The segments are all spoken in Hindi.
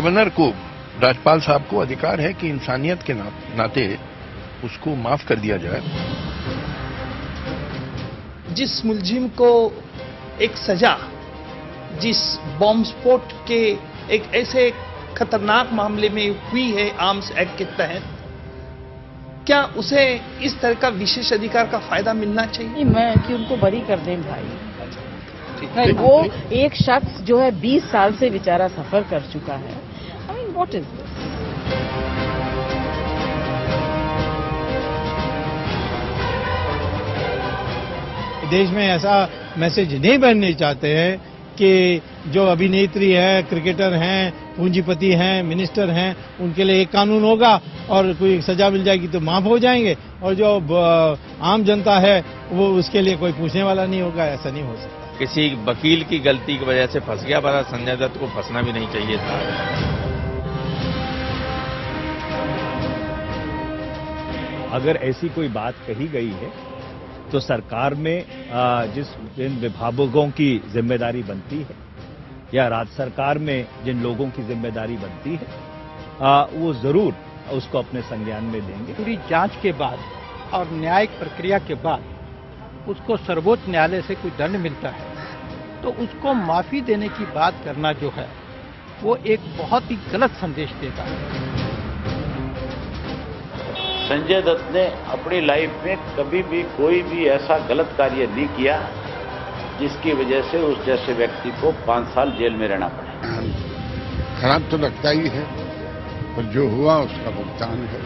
गवर्नर को, राज्यपाल साहब को अधिकार है कि इंसानियत के नाते उसको माफ कर दिया जाए। जिस मुलजिम को एक सजा, जिस बॉम्ब स्फोट के एक ऐसे खतरनाक मामले में हुई है आर्म्स एक्ट के तहत, क्या उसे इस तरह का विशेष अधिकार का फायदा मिलना चाहिए? मैं कि उनको बरी कर दें भाई। नहीं, वो एक शख्स जो है 20 साल से बेचारा सफर कर चुका है। I mean what is this? देश में ऐसा मैसेज नहीं बनने चाहते हैं कि जो अभिनेत्री है, क्रिकेटर हैं, पूंजीपति हैं, मिनिस्टर हैं, उनके लिए एक कानून होगा और कोई सजा मिल जाएगी तो माफ हो जाएंगे, और जो आम जनता है वो उसके लिए कोई पूछने वाला नहीं होगा। ऐसा नहीं हो सकता। किसी वकील की गलती की वजह से फंस गया, बड़ा संजय दत्त को फंसना भी नहीं चाहिए था। अगर ऐसी कोई बात कही गई है तो सरकार में जिन विभागों की जिम्मेदारी बनती है या राज्य सरकार में जिन लोगों की जिम्मेदारी बनती है वो जरूर उसको अपने संज्ञान में लेंगे। पूरी जांच के बाद और न्यायिक प्रक्रिया के बाद उसको सर्वोच्च न्यायालय से कोई दंड मिलता है तो उसको माफी देने की बात करना जो है वो एक बहुत ही गलत संदेश देता है। संजय दत्त ने अपनी लाइफ में कभी भी कोई भी ऐसा गलत कार्य नहीं किया जिसकी वजह से उस जैसे व्यक्ति को 5 साल जेल में रहना पड़े। खराब तो लगता ही है, पर जो हुआ उसका भुगतान है।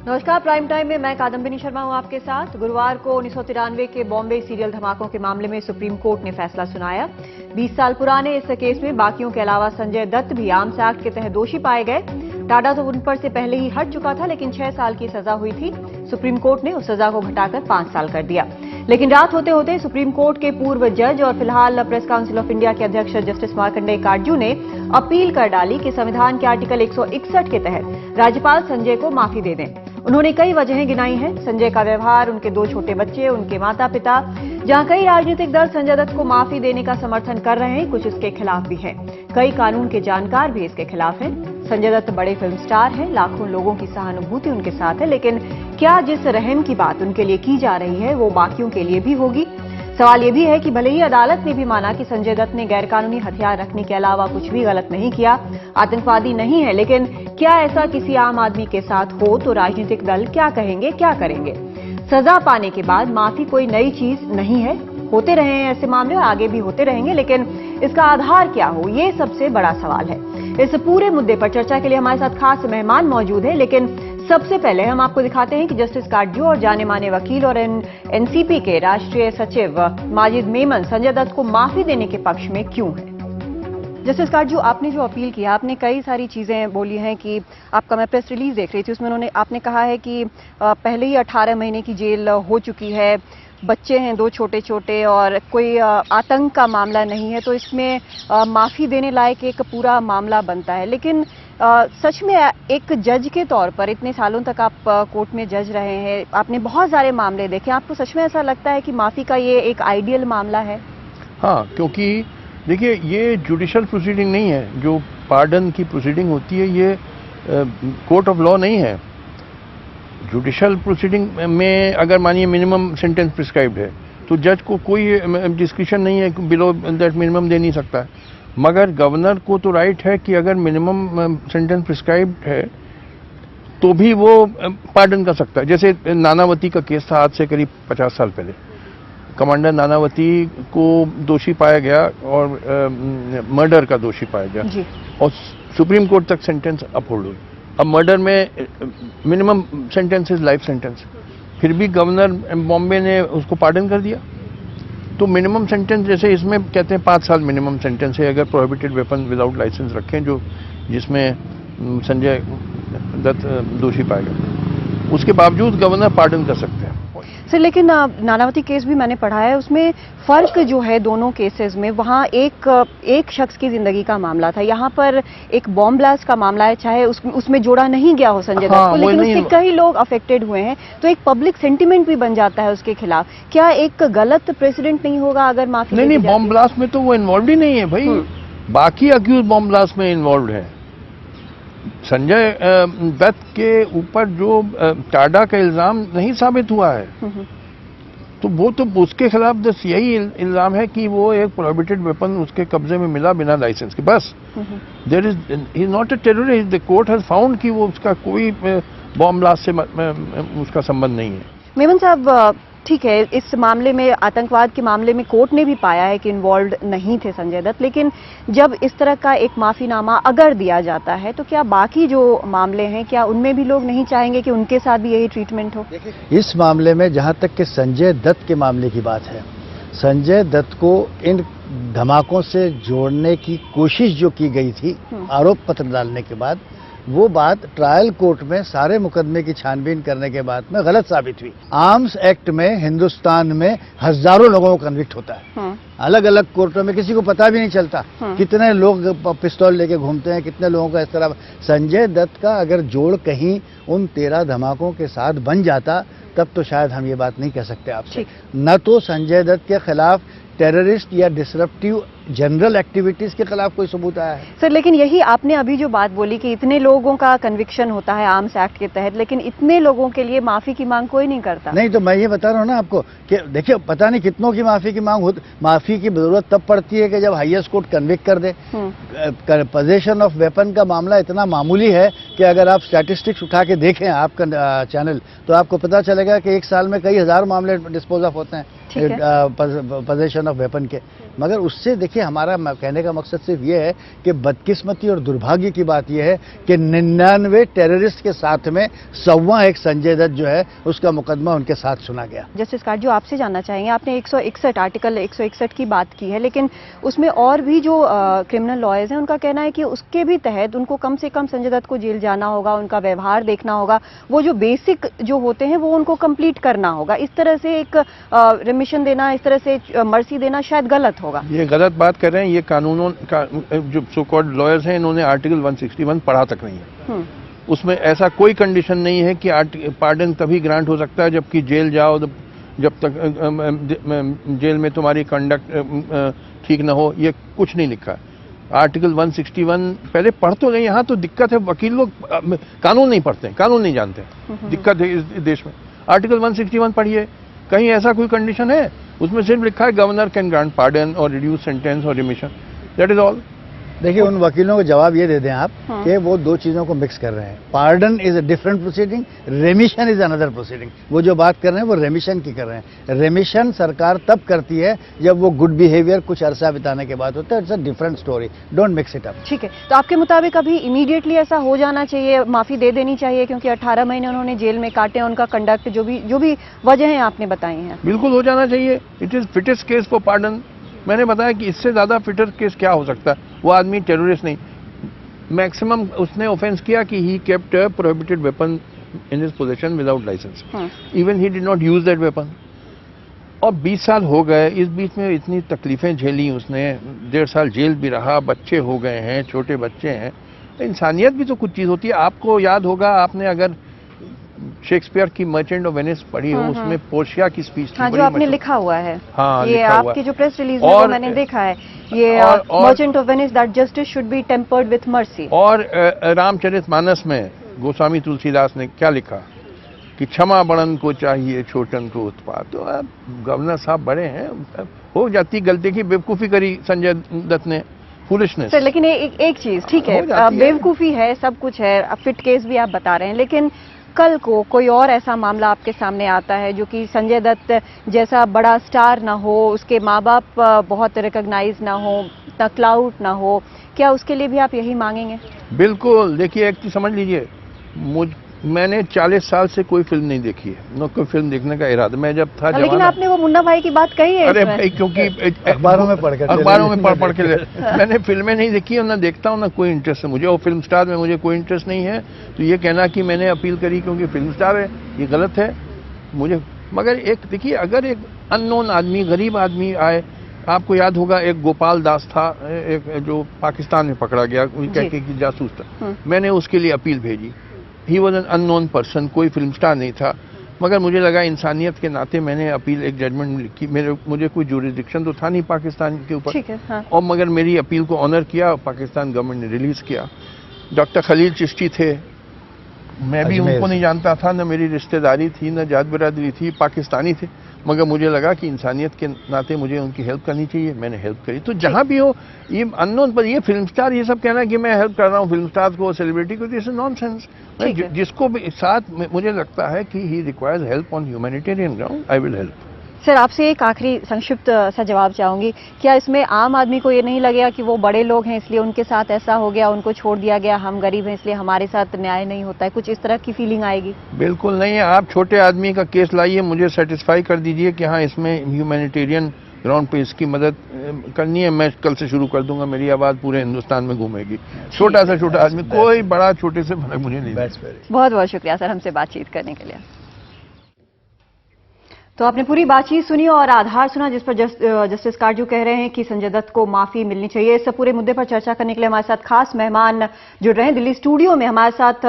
नमस्कार, प्राइम टाइम में मैं कादम्बिनी शर्मा हूं आपके साथ। गुरुवार को 1993 के बॉम्बे सीरियल धमाकों के मामले में सुप्रीम कोर्ट ने फैसला सुनाया। 20 साल पुराने इस केस में बाकियों के अलावा संजय दत्त भी आर्म्स एक्ट के तहत दोषी पाए गए। टाडा तो उन पर से पहले ही हट चुका था, लेकिन 6 साल की सजा हुई थी। सुप्रीम कोर्ट ने उस सजा को घटाकर 5 साल कर दिया। लेकिन रात होते होते सुप्रीम कोर्ट के पूर्व जज और फिलहाल प्रेस काउंसिल ऑफ इंडिया के अध्यक्ष जस्टिस मार्कंडेय काटजू ने अपील कर डाली कि संविधान के आर्टिकल 161 के तहत राज्यपाल संजय को माफी दे दें। उन्होंने कई वजहें गिनाई हैं। संजय का व्यवहार, उनके 2 छोटे बच्चे, उनके माता पिता। जहां कई राजनीतिक दल संजय दत्त को माफी देने का समर्थन कर रहे हैं, कुछ इसके खिलाफ भी हैं। कई कानून के जानकार भी इसके खिलाफ हैं। संजय दत्त बड़े फिल्म स्टार हैं, लाखों लोगों की सहानुभूति उनके साथ है, लेकिन क्या जिस रहम की बात उनके लिए की जा रही है वो बाकियों के लिए भी होगी? सवाल ये भी है कि भले ही अदालत ने भी माना कि संजय दत्त ने गैरकानूनी हथियार रखने के अलावा कुछ भी गलत नहीं किया, आतंकवादी नहीं है, लेकिन क्या ऐसा किसी आम आदमी के साथ हो तो राजनीतिक दल क्या कहेंगे, क्या करेंगे? सजा पाने के बाद माफी कोई नई चीज नहीं है। होते रहे हैं ऐसे मामले और आगे भी होते रहेंगे, लेकिन इसका आधार क्या हो, ये सबसे बड़ा सवाल है। इस पूरे मुद्दे पर चर्चा के लिए हमारे साथ खास मेहमान मौजूद हैं, लेकिन सबसे पहले हम आपको दिखाते हैं कि जस्टिस काटजू और जाने माने वकील और एनसीपी के राष्ट्रीय सचिव माजिद मेमन संजय दत्त को माफी देने के पक्ष में क्यों हैं। जस्टिस काटजू, आपने जो अपील किया, आपने कई सारी चीजें बोली हैं कि आपका मैं प्रेस रिलीज देख रही थी, उसमें आपने कहा है कि पहले ही 18 महीने की जेल हो चुकी है, बच्चे हैं 2 छोटे छोटे और कोई आतंक का मामला नहीं है, तो इसमें माफी देने लायक एक पूरा मामला बनता है। लेकिन सच में एक जज के तौर पर इतने सालों तक आप कोर्ट में जज रहे हैं, आपने बहुत सारे मामले देखे, आपको सच में ऐसा लगता है कि माफी का ये एक आइडियल मामला है? हाँ, क्योंकि देखिए ये जुडिशल प्रोसीडिंग नहीं है। जो पार्डन की प्रोसीडिंग होती है ये कोर्ट ऑफ लॉ नहीं है। जुडिशल प्रोसीडिंग में अगर मानिए मिनिमम सेंटेंस प्रिस्क्राइब्ड है तो जज को कोई डिस्क्रिप्शन नहीं है, बिलो दैट मिनिमम दे नहीं सकता। मगर गवर्नर को तो राइट है कि अगर मिनिमम सेंटेंस प्रिस्क्राइब्ड है तो भी वो पार्डन कर सकता है। जैसे नानावती का केस था आज से करीब 50 साल पहले। कमांडर नानावती को दोषी पाया गया और मर्डर का दोषी पाया गया और सुप्रीम कोर्ट तक सेंटेंस अपहोल्ड हुई। अब मर्डर में minimum sentence is life sentence, फिर भी गवर्नर बॉम्बे ने उसको पार्डन कर दिया। तो मिनिमम सेंटेंस जैसे इसमें कहते हैं 5 साल मिनिमम सेंटेंस है अगर प्रोहिबिटेड वेपन विदाउट लाइसेंस रखें, जो जिसमें संजय दत्त दोषी पाया गया, उसके बावजूद गवर्नर पार्डन कर सकते हैं। सर लेकिन नानावती केस भी मैंने पढ़ा है, उसमें फर्क जो है दोनों केसेस में, वहाँ एक शख्स की जिंदगी का मामला था, यहाँ पर एक बॉम्ब ब्लास्ट का मामला है, चाहे उसमें जोड़ा नहीं गया हो संजय दत्त को, लेकिन उससे कई लोग अफेक्टेड हुए हैं, तो एक पब्लिक सेंटिमेंट भी बन जाता है उसके खिलाफ। क्या एक गलत प्रेसिडेंट नहीं होगा अगर माफी नहीं, बॉम्ब ब्लास्ट में तो वो इन्वॉल्व ही नहीं है भाई, बाकी अक्यूज बॉम्ब ब्लास्ट में इन्वॉल्व है। संजय दत्त के ऊपर जो टाडा का इल्जाम नहीं साबित हुआ है, तो वो तो उसके खिलाफ बस यही इल्जाम है कि वो एक प्रोहिबिटेड वेपन उसके कब्जे में मिला बिना लाइसेंस के, बस। There is not a terrorist, the court has found कि वो उसका कोई बॉम्ब ब्लास्ट से उसका संबंध नहीं है। मेमन साहब, ठीक है, इस मामले में, आतंकवाद के मामले में कोर्ट ने भी पाया है कि इन्वॉल्व नहीं थे संजय दत्त, लेकिन जब इस तरह का एक माफीनामा अगर दिया जाता है तो क्या बाकी जो मामले हैं, क्या उनमें भी लोग नहीं चाहेंगे कि उनके साथ भी यही ट्रीटमेंट हो? इस मामले में जहां तक कि संजय दत्त के मामले की बात है, संजय दत्त को इन धमाकों से जोड़ने की कोशिश जो की गई थी आरोप पत्र डालने के बाद, वो बात ट्रायल कोर्ट में सारे मुकदमे की छानबीन करने के बाद में गलत साबित हुई। आर्म्स एक्ट में हिंदुस्तान में हजारों लोगों को कन्विक्ट होता है, अलग अलग कोर्टों में किसी को पता भी नहीं चलता कितने लोग पिस्तौल लेके घूमते हैं, कितने लोगों का इस तरह। संजय दत्त का अगर जोड़ कहीं उन 13 धमाकों के साथ बन जाता, तब तो शायद हम ये बात नहीं कह सकते आपसे। न तो संजय दत्त के खिलाफ टेररिस्ट या डिसरप्टिव जनरल एक्टिविटीज के खिलाफ कोई सबूत आया है। सर लेकिन यही आपने अभी जो बात बोली कि इतने लोगों का कन्विक्शन होता है आर्म्स एक्ट के तहत, लेकिन इतने लोगों के लिए माफी की मांग कोई नहीं करता। नहीं, तो मैं ये बता रहा हूँ ना आपको कि देखिए, पता नहीं कितनों की माफी की मांग हो, माफी की जरूरत तब पड़ती है कि जब हाईएस्ट कोर्ट कन्विक्ट कर दे। पोजेशन ऑफ वेपन का मामला इतना मामूली है कि अगर आप स्टैटिस्टिक्स उठा के देखें आपका चैनल, तो आपको पता चलेगा कि एक साल में कई हजार मामले डिस्पोज ऑफ होते हैं पोजेशन ऑफ वेपन के। मगर उससे देखिए, हमारा कहने का मकसद सिर्फ ये है कि बदकिस्मती और दुर्भाग्य की बात यह है कि 99 टेररिस्ट के साथ में 100वां एक संजय दत्त जो है उसका मुकदमा उनके साथ सुना गया। जस्टिस कार्ड, जो आपसे जानना चाहेंगे, आपने 161 आर्टिकल 161 की बात की है, लेकिन उसमें और भी जो क्रिमिनल लॉयर्स हैं उनका कहना है कि उसके भी तहत उनको कम से कम संजय दत्त को जेल जाना होगा, उनका व्यवहार देखना होगा, वो जो बेसिक जो होते हैं वो उनको कंप्लीट करना होगा। इस तरह से एक रिमिशन देना, इस तरह से मर्सी देना शायद गलत होगा। ये गलत बात कर रहे हैं। ये कानूनों का जो सो कॉल्ड लॉयर्स हैं, इन्होंने आर्टिकल 161 पढ़ा तक नहीं है। उसमें ऐसा कोई कंडीशन नहीं है कि पार्डन तभी ग्रांट हो सकता है जबकि जेल जाओ, जब तक जेल में तुम्हारी कंडक्ट ठीक ना हो, ये कुछ नहीं लिखा। आर्टिकल 161 पहले पढ़ तो नहीं, यहाँ तो दिक्कत है, वकील लोग कानून नहीं पढ़ते, कानून नहीं जानते, दिक्कत है इस देश में। आर्टिकल 161 पढ़िए, कहीं ऐसा कोई कंडीशन है? उसमें सिर्फ लिखा है गवर्नर कैन ग्रांट पार्डन और रिड्यूस सेंटेंस और रिमिशन, दैट इज ऑल। देखिए, उन वकीलों को जवाब ये दे दें आप कि वो दो चीजों को मिक्स कर रहे हैं। Pardon is a different proceeding, रेमिशन is another proceeding. वो जो बात कर रहे हैं वो रेमिशन की कर रहे हैं। रेमिशन सरकार तब करती है जब वो गुड बिहेवियर कुछ अरसा बिताने के बाद होता है। It's a different story, don't mix it up. ठीक है, तो आपके मुताबिक अभी इमीडिएटली ऐसा हो जाना चाहिए, माफी दे देनी चाहिए, क्योंकि 18 महीने उन्होंने जेल में काटे, उनका कंडक्ट जो भी वजह आपने बताई हैं, बिल्कुल हो जाना चाहिए। It is fittest case for pardon. मैंने बताया कि इससे ज्यादा फिटर केस क्या हो सकता है? वो आदमी टेररिस्ट नहीं, मैक्सिमम उसने ऑफेंस किया कि he kept a prohibited weapon in his position without licence, even he did not use that weapon. और 20 साल हो गए, इस बीच में इतनी तकलीफें झेली उसने, 1.5 साल जेल भी रहा, बच्चे हो गए हैं, छोटे बच्चे हैं। इंसानियत भी तो कुछ चीज होती है। आपको याद होगा, आपने अगर शेक्सपियर की मर्चेंट ऑफ वेनिस पढ़ी हो, उसमें पोर्शिया की स्पीच थी, जो आपने लिखा हुआ है। हाँ, ये आपकी जो प्रेस रिलीज में मैंने देखा है, ये merchant of Venice, that justice should be tempered with mercy. और रामचरितमानस में गोस्वामी तुलसीदास ने क्या लिखा कि क्षमा बड़न को चाहिए, छोटन को उत्पात। तो गवर्नर साहब बड़े हैं, हो जाती गलती की, बेवकूफ़ी करी संजय दत्त ने, फूलिशनेस। सर लेकिन एक चीज, ठीक है, बेवकूफ़ी है, सब कुछ है, फिट केस भी आप बता रहे हैं, लेकिन कल को कोई और ऐसा मामला आपके सामने आता है जो कि संजय दत्त जैसा बड़ा स्टार ना हो, उसके माँ बाप बहुत रिकॉग्नाइज ना हो, ना क्लाउड ना हो, क्या उसके लिए भी आप यही मांगेंगे? बिल्कुल। देखिए, एक चीज समझ लीजिए, मैंने 40 साल से कोई फिल्म नहीं देखी है, न कोई फिल्म देखने का इरादा। मैं जब था, लेकिन आपने वो मुन्ना भाई की बात कही है। अरे भाई, क्योंकि अखबारों में पढ़ के मैंने फिल्में नहीं देखी और ना देखता हूँ, ना कोई इंटरेस्ट है मुझे, और फिल्म स्टार में मुझे कोई इंटरेस्ट नहीं है। तो ये कहना कि मैंने अपील करी क्योंकि फिल्म स्टार है, ये गलत है। मुझे मगर एक देखिए, अगर एक अननोन आदमी, गरीब आदमी आए, आपको याद होगा एक गोपाल दास था, एक जो पाकिस्तान में पकड़ा गया कह के कि जासूस था, मैंने उसके लिए अपील भेजी। He was an unknown person, कोई फिल्म स्टार नहीं था, मगर मुझे लगा इंसानियत के नाते मैंने अपील, एक जजमेंट लिखी। मुझे कोई जुरिडिक्शन तो था नहीं पाकिस्तान के ऊपर, हाँ। और मगर मेरी अपील को ऑनर किया, पाकिस्तान गवर्नमेंट ने रिलीज किया। डॉक्टर खलील चिश्ती थे, मैं भी उनको नहीं जानता था, न मेरी रिश्तेदारी थी, न जात बिरादरी थी, पाकिस्तानी थे, मगर मुझे लगा कि इंसानियत के नाते मुझे उनकी हेल्प करनी चाहिए, मैंने हेल्प करी। तो जहां भी हो, ये अननोन पर ये फिल्म स्टार ये सब कहना कि मैं हेल्प कर रहा हूँ फिल्म स्टार को, सेलिब्रिटी को, दिस इज नॉनसेंस। जिसको भी साथ मुझे लगता है कि he requires help on humanitarian ground, I will help. Sir, आपसे एक आखिरी संक्षिप्त सा जवाब चाहूंगी, क्या इसमें आम आदमी को ये नहीं लगेगा कि वो बड़े लोग हैं इसलिए उनके साथ ऐसा हो गया, उनको छोड़ दिया गया, हम गरीब हैं इसलिए हमारे साथ न्याय नहीं होता है, कुछ इस तरह की फीलिंग आएगी? बिल्कुल नहीं है। आप छोटे आदमी का केस लाइए, मुझे सेटिस्फाई कर दीजिए कि हाँ इसमें ह्यूमैनिटेरियन ग्राउंड पे इसकी मदद करनी है, मैं कल से शुरू कर दूंगा, मेरी आवाज पूरे हिंदुस्तान में घूमेगी। छोटा सा छोटा आदमी, कोई बड़ा छोटे से फर्क मुझे नहीं। बहुत बहुत शुक्रिया सर हमसे बातचीत करने के लिए। तो आपने पूरी बातचीत सुनी और आधार सुना जिस पर जस्टिस काटजू कह रहे हैं कि संजय दत्त को माफी मिलनी चाहिए। इस पूरे मुद्दे पर चर्चा करने के लिए हमारे साथ खास मेहमान जुड़ रहे हैं। दिल्ली स्टूडियो में हमारे साथ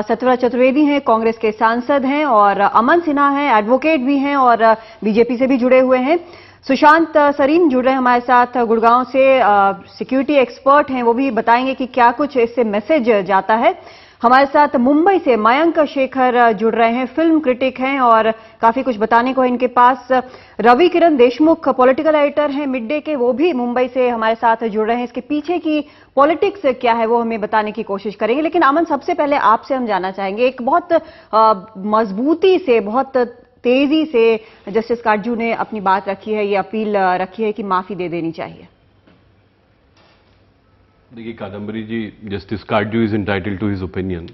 सत्यव्रत चतुर्वेदी हैं, कांग्रेस के सांसद हैं, और अमन सिन्हा हैं, एडवोकेट भी हैं और बीजेपी से भी जुड़े हुए हैं। सुशांत सरीन जुड़ रहे हैं हमारे साथ गुड़गांव से, सिक्योरिटी एक्सपर्ट हैं, वो भी बताएंगे कि क्या कुछ इससे मैसेज जाता है। हमारे साथ मुंबई से मयंक शेखर जुड़ रहे हैं, फिल्म क्रिटिक हैं और काफी कुछ बताने को है इनके पास। रवि किरण देशमुख पॉलिटिकल एडिटर हैं मिड डे के, वो भी मुंबई से हमारे साथ जुड़ रहे हैं। इसके पीछे की पॉलिटिक्स क्या है वो हमें बताने की कोशिश करेंगे। लेकिन अमन, सबसे पहले आपसे हम जानना चाहेंगे, एक बहुत मजबूती से, बहुत तेजी से जस्टिस काटजू ने अपनी बात रखी है, ये अपील रखी है कि माफी दे देनी चाहिए। देखिए Kadambari ji, justice Katju is entitled to his opinion,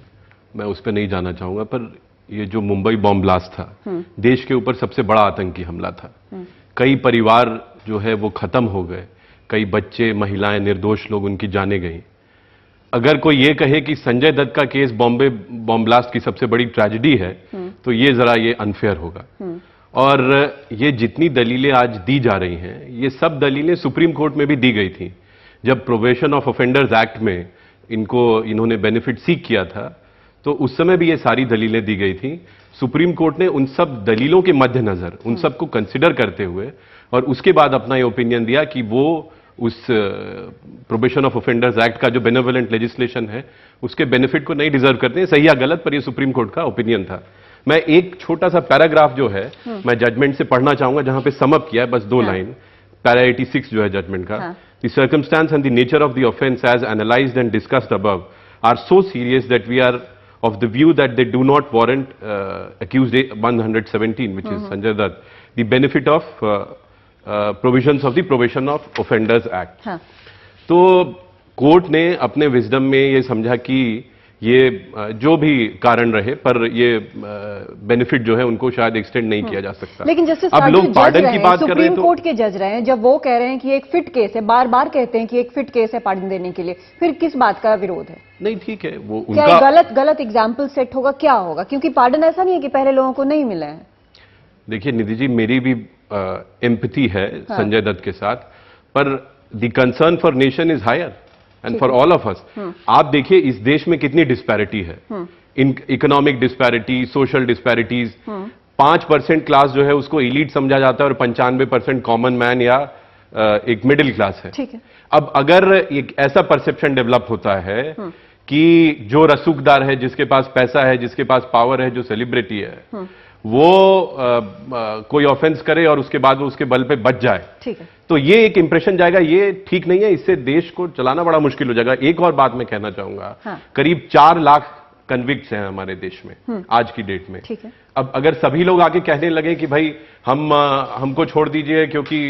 मैं उस पर नहीं जाना चाहूंगा, पर ये जो मुंबई बॉम्ब ब्लास्ट था, देश के ऊपर सबसे बड़ा आतंकी हमला था। कई परिवार जो है वो खत्म हो गए, कई बच्चे, महिलाएं, निर्दोष लोग, उनकी जानें गई। अगर कोई ये कहे कि संजय दत्त का केस बॉम्बे बॉम्ब ब्लास्ट की सबसे बड़ी ट्रेजेडी है, तो ये जरा ये अनफेयर होगा। और ये जितनी दलीलें आज दी जा रही हैं, ये सब दलीलें सुप्रीम कोर्ट में भी दी गई थी। जब प्रोबेशन ऑफ ऑफेंडर्स एक्ट में इन्होंने बेनिफिट सीक किया था, तो उस समय भी ये सारी दलीलें दी गई थी। सुप्रीम कोर्ट ने उन सब दलीलों के मद्देनजर, उन सबको कंसिडर करते हुए और उसके बाद अपना ये ओपिनियन दिया कि वो उस प्रोबेशन ऑफ ऑफेंडर्स एक्ट का जो बेनेवोलेंट लेजिस्लेशन है, उसके बेनिफिट को नहीं डिजर्व करते हैं। सही या गलत, पर ये सुप्रीम कोर्ट का ओपिनियन था। मैं एक छोटा सा पैराग्राफ जो है मैं जजमेंट से पढ़ना चाहूंगा, जहां पे समअप किया है, बस 2 लाइन। पैरा 86 जो है जजमेंट का, the circumstance and the nature of the offence as analysed and discussed above are so serious that we are of the view that they do not warrant accused 117, which is Sanjay Dutt, the benefit of provisions of the Probation of Offenders Act. तो कोर्ट ने अपने विजडम में ये समझा कि ये जो भी कारण रहे, पर ये बेनिफिट जो है उनको शायद एक्सटेंड नहीं किया जा सकता। लेकिन जस्टिस अब लोग पार्डन की बात कर रहे हैं, सुप्रीम कोर्ट के जज रहे हैं, जब वो कह रहे हैं कि एक फिट केस है, बार बार कहते हैं कि एक फिट केस है पार्डन देने के लिए, फिर किस बात का विरोध है? नहीं, ठीक है, वो क्या उनका गलत एग्जाम्पल सेट होगा, क्या होगा? क्योंकि पार्डन ऐसा नहीं है कि पहले लोगों को नहीं मिले हैं। देखिए निधि जी, मेरी भी एम्पैथी है संजय दत्त के साथ, पर the concern for nation is higher and for all of us. आप देखिए इस देश में कितनी डिस्पैरिटी है, in economic disparity, social disparities. 5% class जो है उसको इलीट समझा जाता है और 95% कॉमन मैन या एक मिडिल क्लास है। ठीक है। अब अगर एक ऐसा परसेप्शन डेवलप होता है कि जो रसूखदार है, जिसके पास पैसा है, जिसके पास पावर है, जो सेलिब्रिटी है, वो कोई ऑफेंस करे और उसके बाद वो उसके बल पे बच जाए, ठीक है, तो ये एक इंप्रेशन जाएगा, ये ठीक नहीं है। इससे देश को चलाना बड़ा मुश्किल हो जाएगा। एक और बात मैं कहना चाहूंगा, करीब 4 लाख कन्विक्ट्स हैं हमारे देश में आज की डेट में। ठीक है। अब अगर सभी लोग आके कहने लगे कि भाई हमको छोड़ दीजिए क्योंकि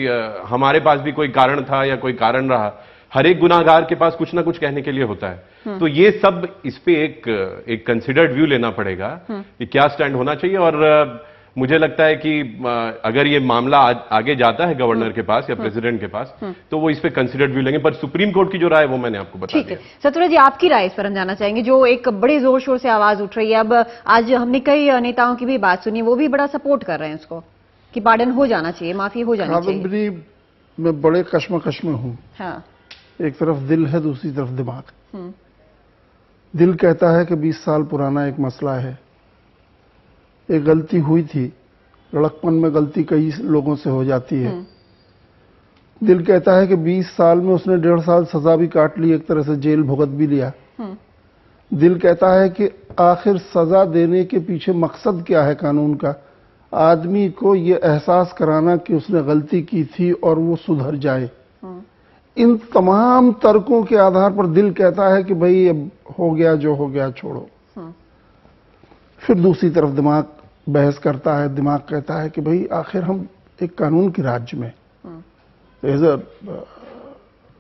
हमारे पास भी कोई कारण था या कोई कारण रहा, हर एक गुनाहगार के पास कुछ ना कुछ कहने के लिए होता है। तो ये सब इस पे एक कंसिडर्ड व्यू लेना पड़ेगा कि क्या स्टैंड होना चाहिए। और मुझे लगता है कि अगर ये मामला आगे जाता है गवर्नर के पास या प्रेसिडेंट के पास तो वो इस पे कंसिडर्ड व्यू लेंगे, पर सुप्रीम कोर्ट की जो राय वो मैंने आपको बता दिया। ठीक है सतुरा जी, आपकी राय इस पर हम जानना चाहेंगे। जो एक बड़े जोर शोर से आवाज उठ रही है, अब आज हमने कई नेताओं की भी बात सुनी, वो भी बड़ा सपोर्ट कर रहे हैं उसको कि पार्डन हो जाना चाहिए, माफी हो जानी चाहिए। कादम्बरी मैं बड़े कश्मकश में हूं। हाँ। एक तरफ दिल है, दूसरी तरफ दिमाग। दिल कहता है कि 20 साल पुराना एक मसला है, एक गलती हुई थी, लड़कपन में गलती कई लोगों से हो जाती है। दिल कहता है कि 20 साल में उसने 1.5 साल सजा भी काट ली, एक तरह से जेल भुगत भी लिया। दिल कहता है कि आखिर सजा देने के पीछे मकसद क्या है कानून का, आदमी को ये एहसास कराना कि उसने गलती की थी और वो सुधर जाए। इन तमाम तर्कों के आधार पर दिल कहता है कि भाई अब हो गया जो हो गया छोड़ो। फिर दूसरी तरफ दिमाग बहस करता है, दिमाग कहता है कि भाई आखिर हम एक कानून के राज्य में, is a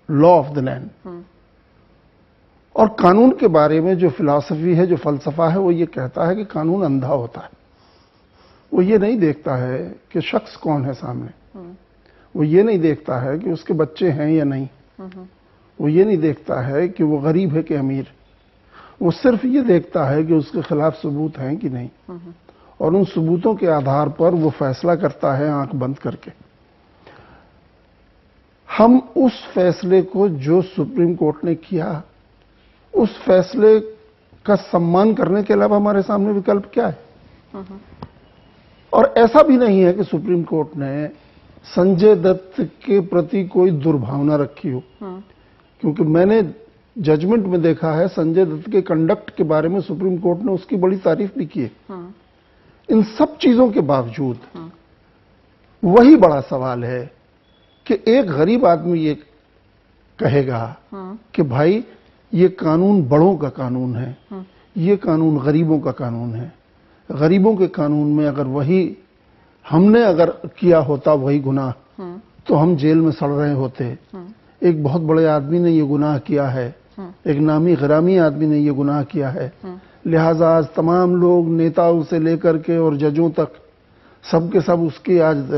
law of the land, और कानून के बारे में जो फिलॉसफी है, जो फलसफा है, वो ये कहता है कि कानून अंधा होता है। वो ये नहीं देखता है कि शख्स कौन है सामने, वो ये नहीं देखता है कि उसके बच्चे हैं या नहीं, वो ये नहीं देखता है कि वो गरीब है कि अमीर, वो सिर्फ ये देखता है कि उसके खिलाफ सबूत हैं कि नहीं, और उन सबूतों के आधार पर वो फैसला करता है आंख बंद करके। हम उस फैसले को जो सुप्रीम कोर्ट ने किया, उस फैसले का सम्मान करने के अलावा हमारे सामने विकल्प क्या है? और ऐसा भी नहीं है कि सुप्रीम कोर्ट ने संजय दत्त के प्रति कोई दुर्भावना रखी हो, क्योंकि मैंने जजमेंट में देखा है संजय दत्त के कंडक्ट के बारे में सुप्रीम कोर्ट ने उसकी बड़ी तारीफ भी की है। इन सब चीजों के बावजूद वही बड़ा सवाल है कि एक गरीब आदमी ये कहेगा कि भाई ये कानून बड़ों का कानून है, ये कानून गरीबों का कानून है। गरीबों के कानून में अगर वही हमने अगर किया होता वही गुनाह, तो हम जेल में सड़ रहे होते। एक बहुत बड़े आदमी ने ये गुनाह किया है, एक नामी गिरामी आदमी ने ये गुनाह किया है, लिहाजा आज तमाम लोग नेताओं से लेकर के और जजों तक सबके सब उसकी आज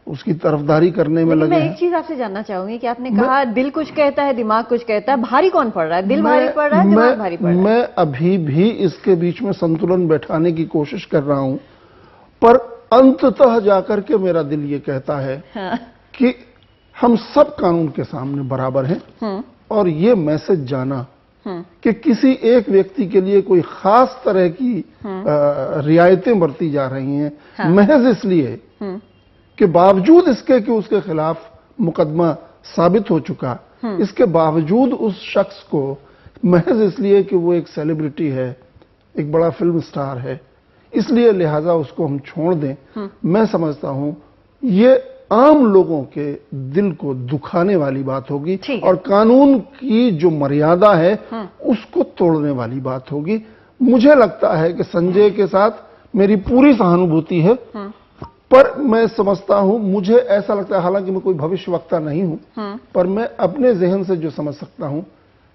उसकी तरफदारी करने में लगे हैं। मैं एक चीज आपसे जानना चाहूंगी कि आपने कहा दिल कुछ कहता है, दिमाग कुछ कहता है, भारी कौन पड़ रहा है? दिल भारी पड़ रहा है, दिमाग भारी पड़ रहा है? मैं अभी भी इसके बीच में संतुलन बैठाने की कोशिश कर रहा हूं, पर अंततः जाकर के मेरा दिल ये कहता है कि हम सब कानून के सामने बराबर हैं, और ये मैसेज जाना कि किसी एक व्यक्ति के लिए कोई खास तरह की रियायतें बरती जा रही हैं महज इसलिए कि बावजूद इसके कि उसके खिलाफ मुकदमा साबित हो चुका, इसके बावजूद उस शख्स को महज इसलिए कि वो एक सेलिब्रिटी है, एक बड़ा फिल्म स्टार है, इसलिए लिहाजा उसको हम छोड़ दें। मैं समझता हूं ये आम लोगों के दिल को दुखाने वाली बात होगी और कानून की जो मर्यादा है उसको तोड़ने वाली बात होगी। मुझे लगता है कि संजय के साथ मेरी पूरी सहानुभूति है, पर मैं समझता हूं, मुझे ऐसा लगता है, हालांकि मैं कोई भविष्यवक्ता नहीं हूं, पर मैं अपने जहन से जो समझ सकता हूं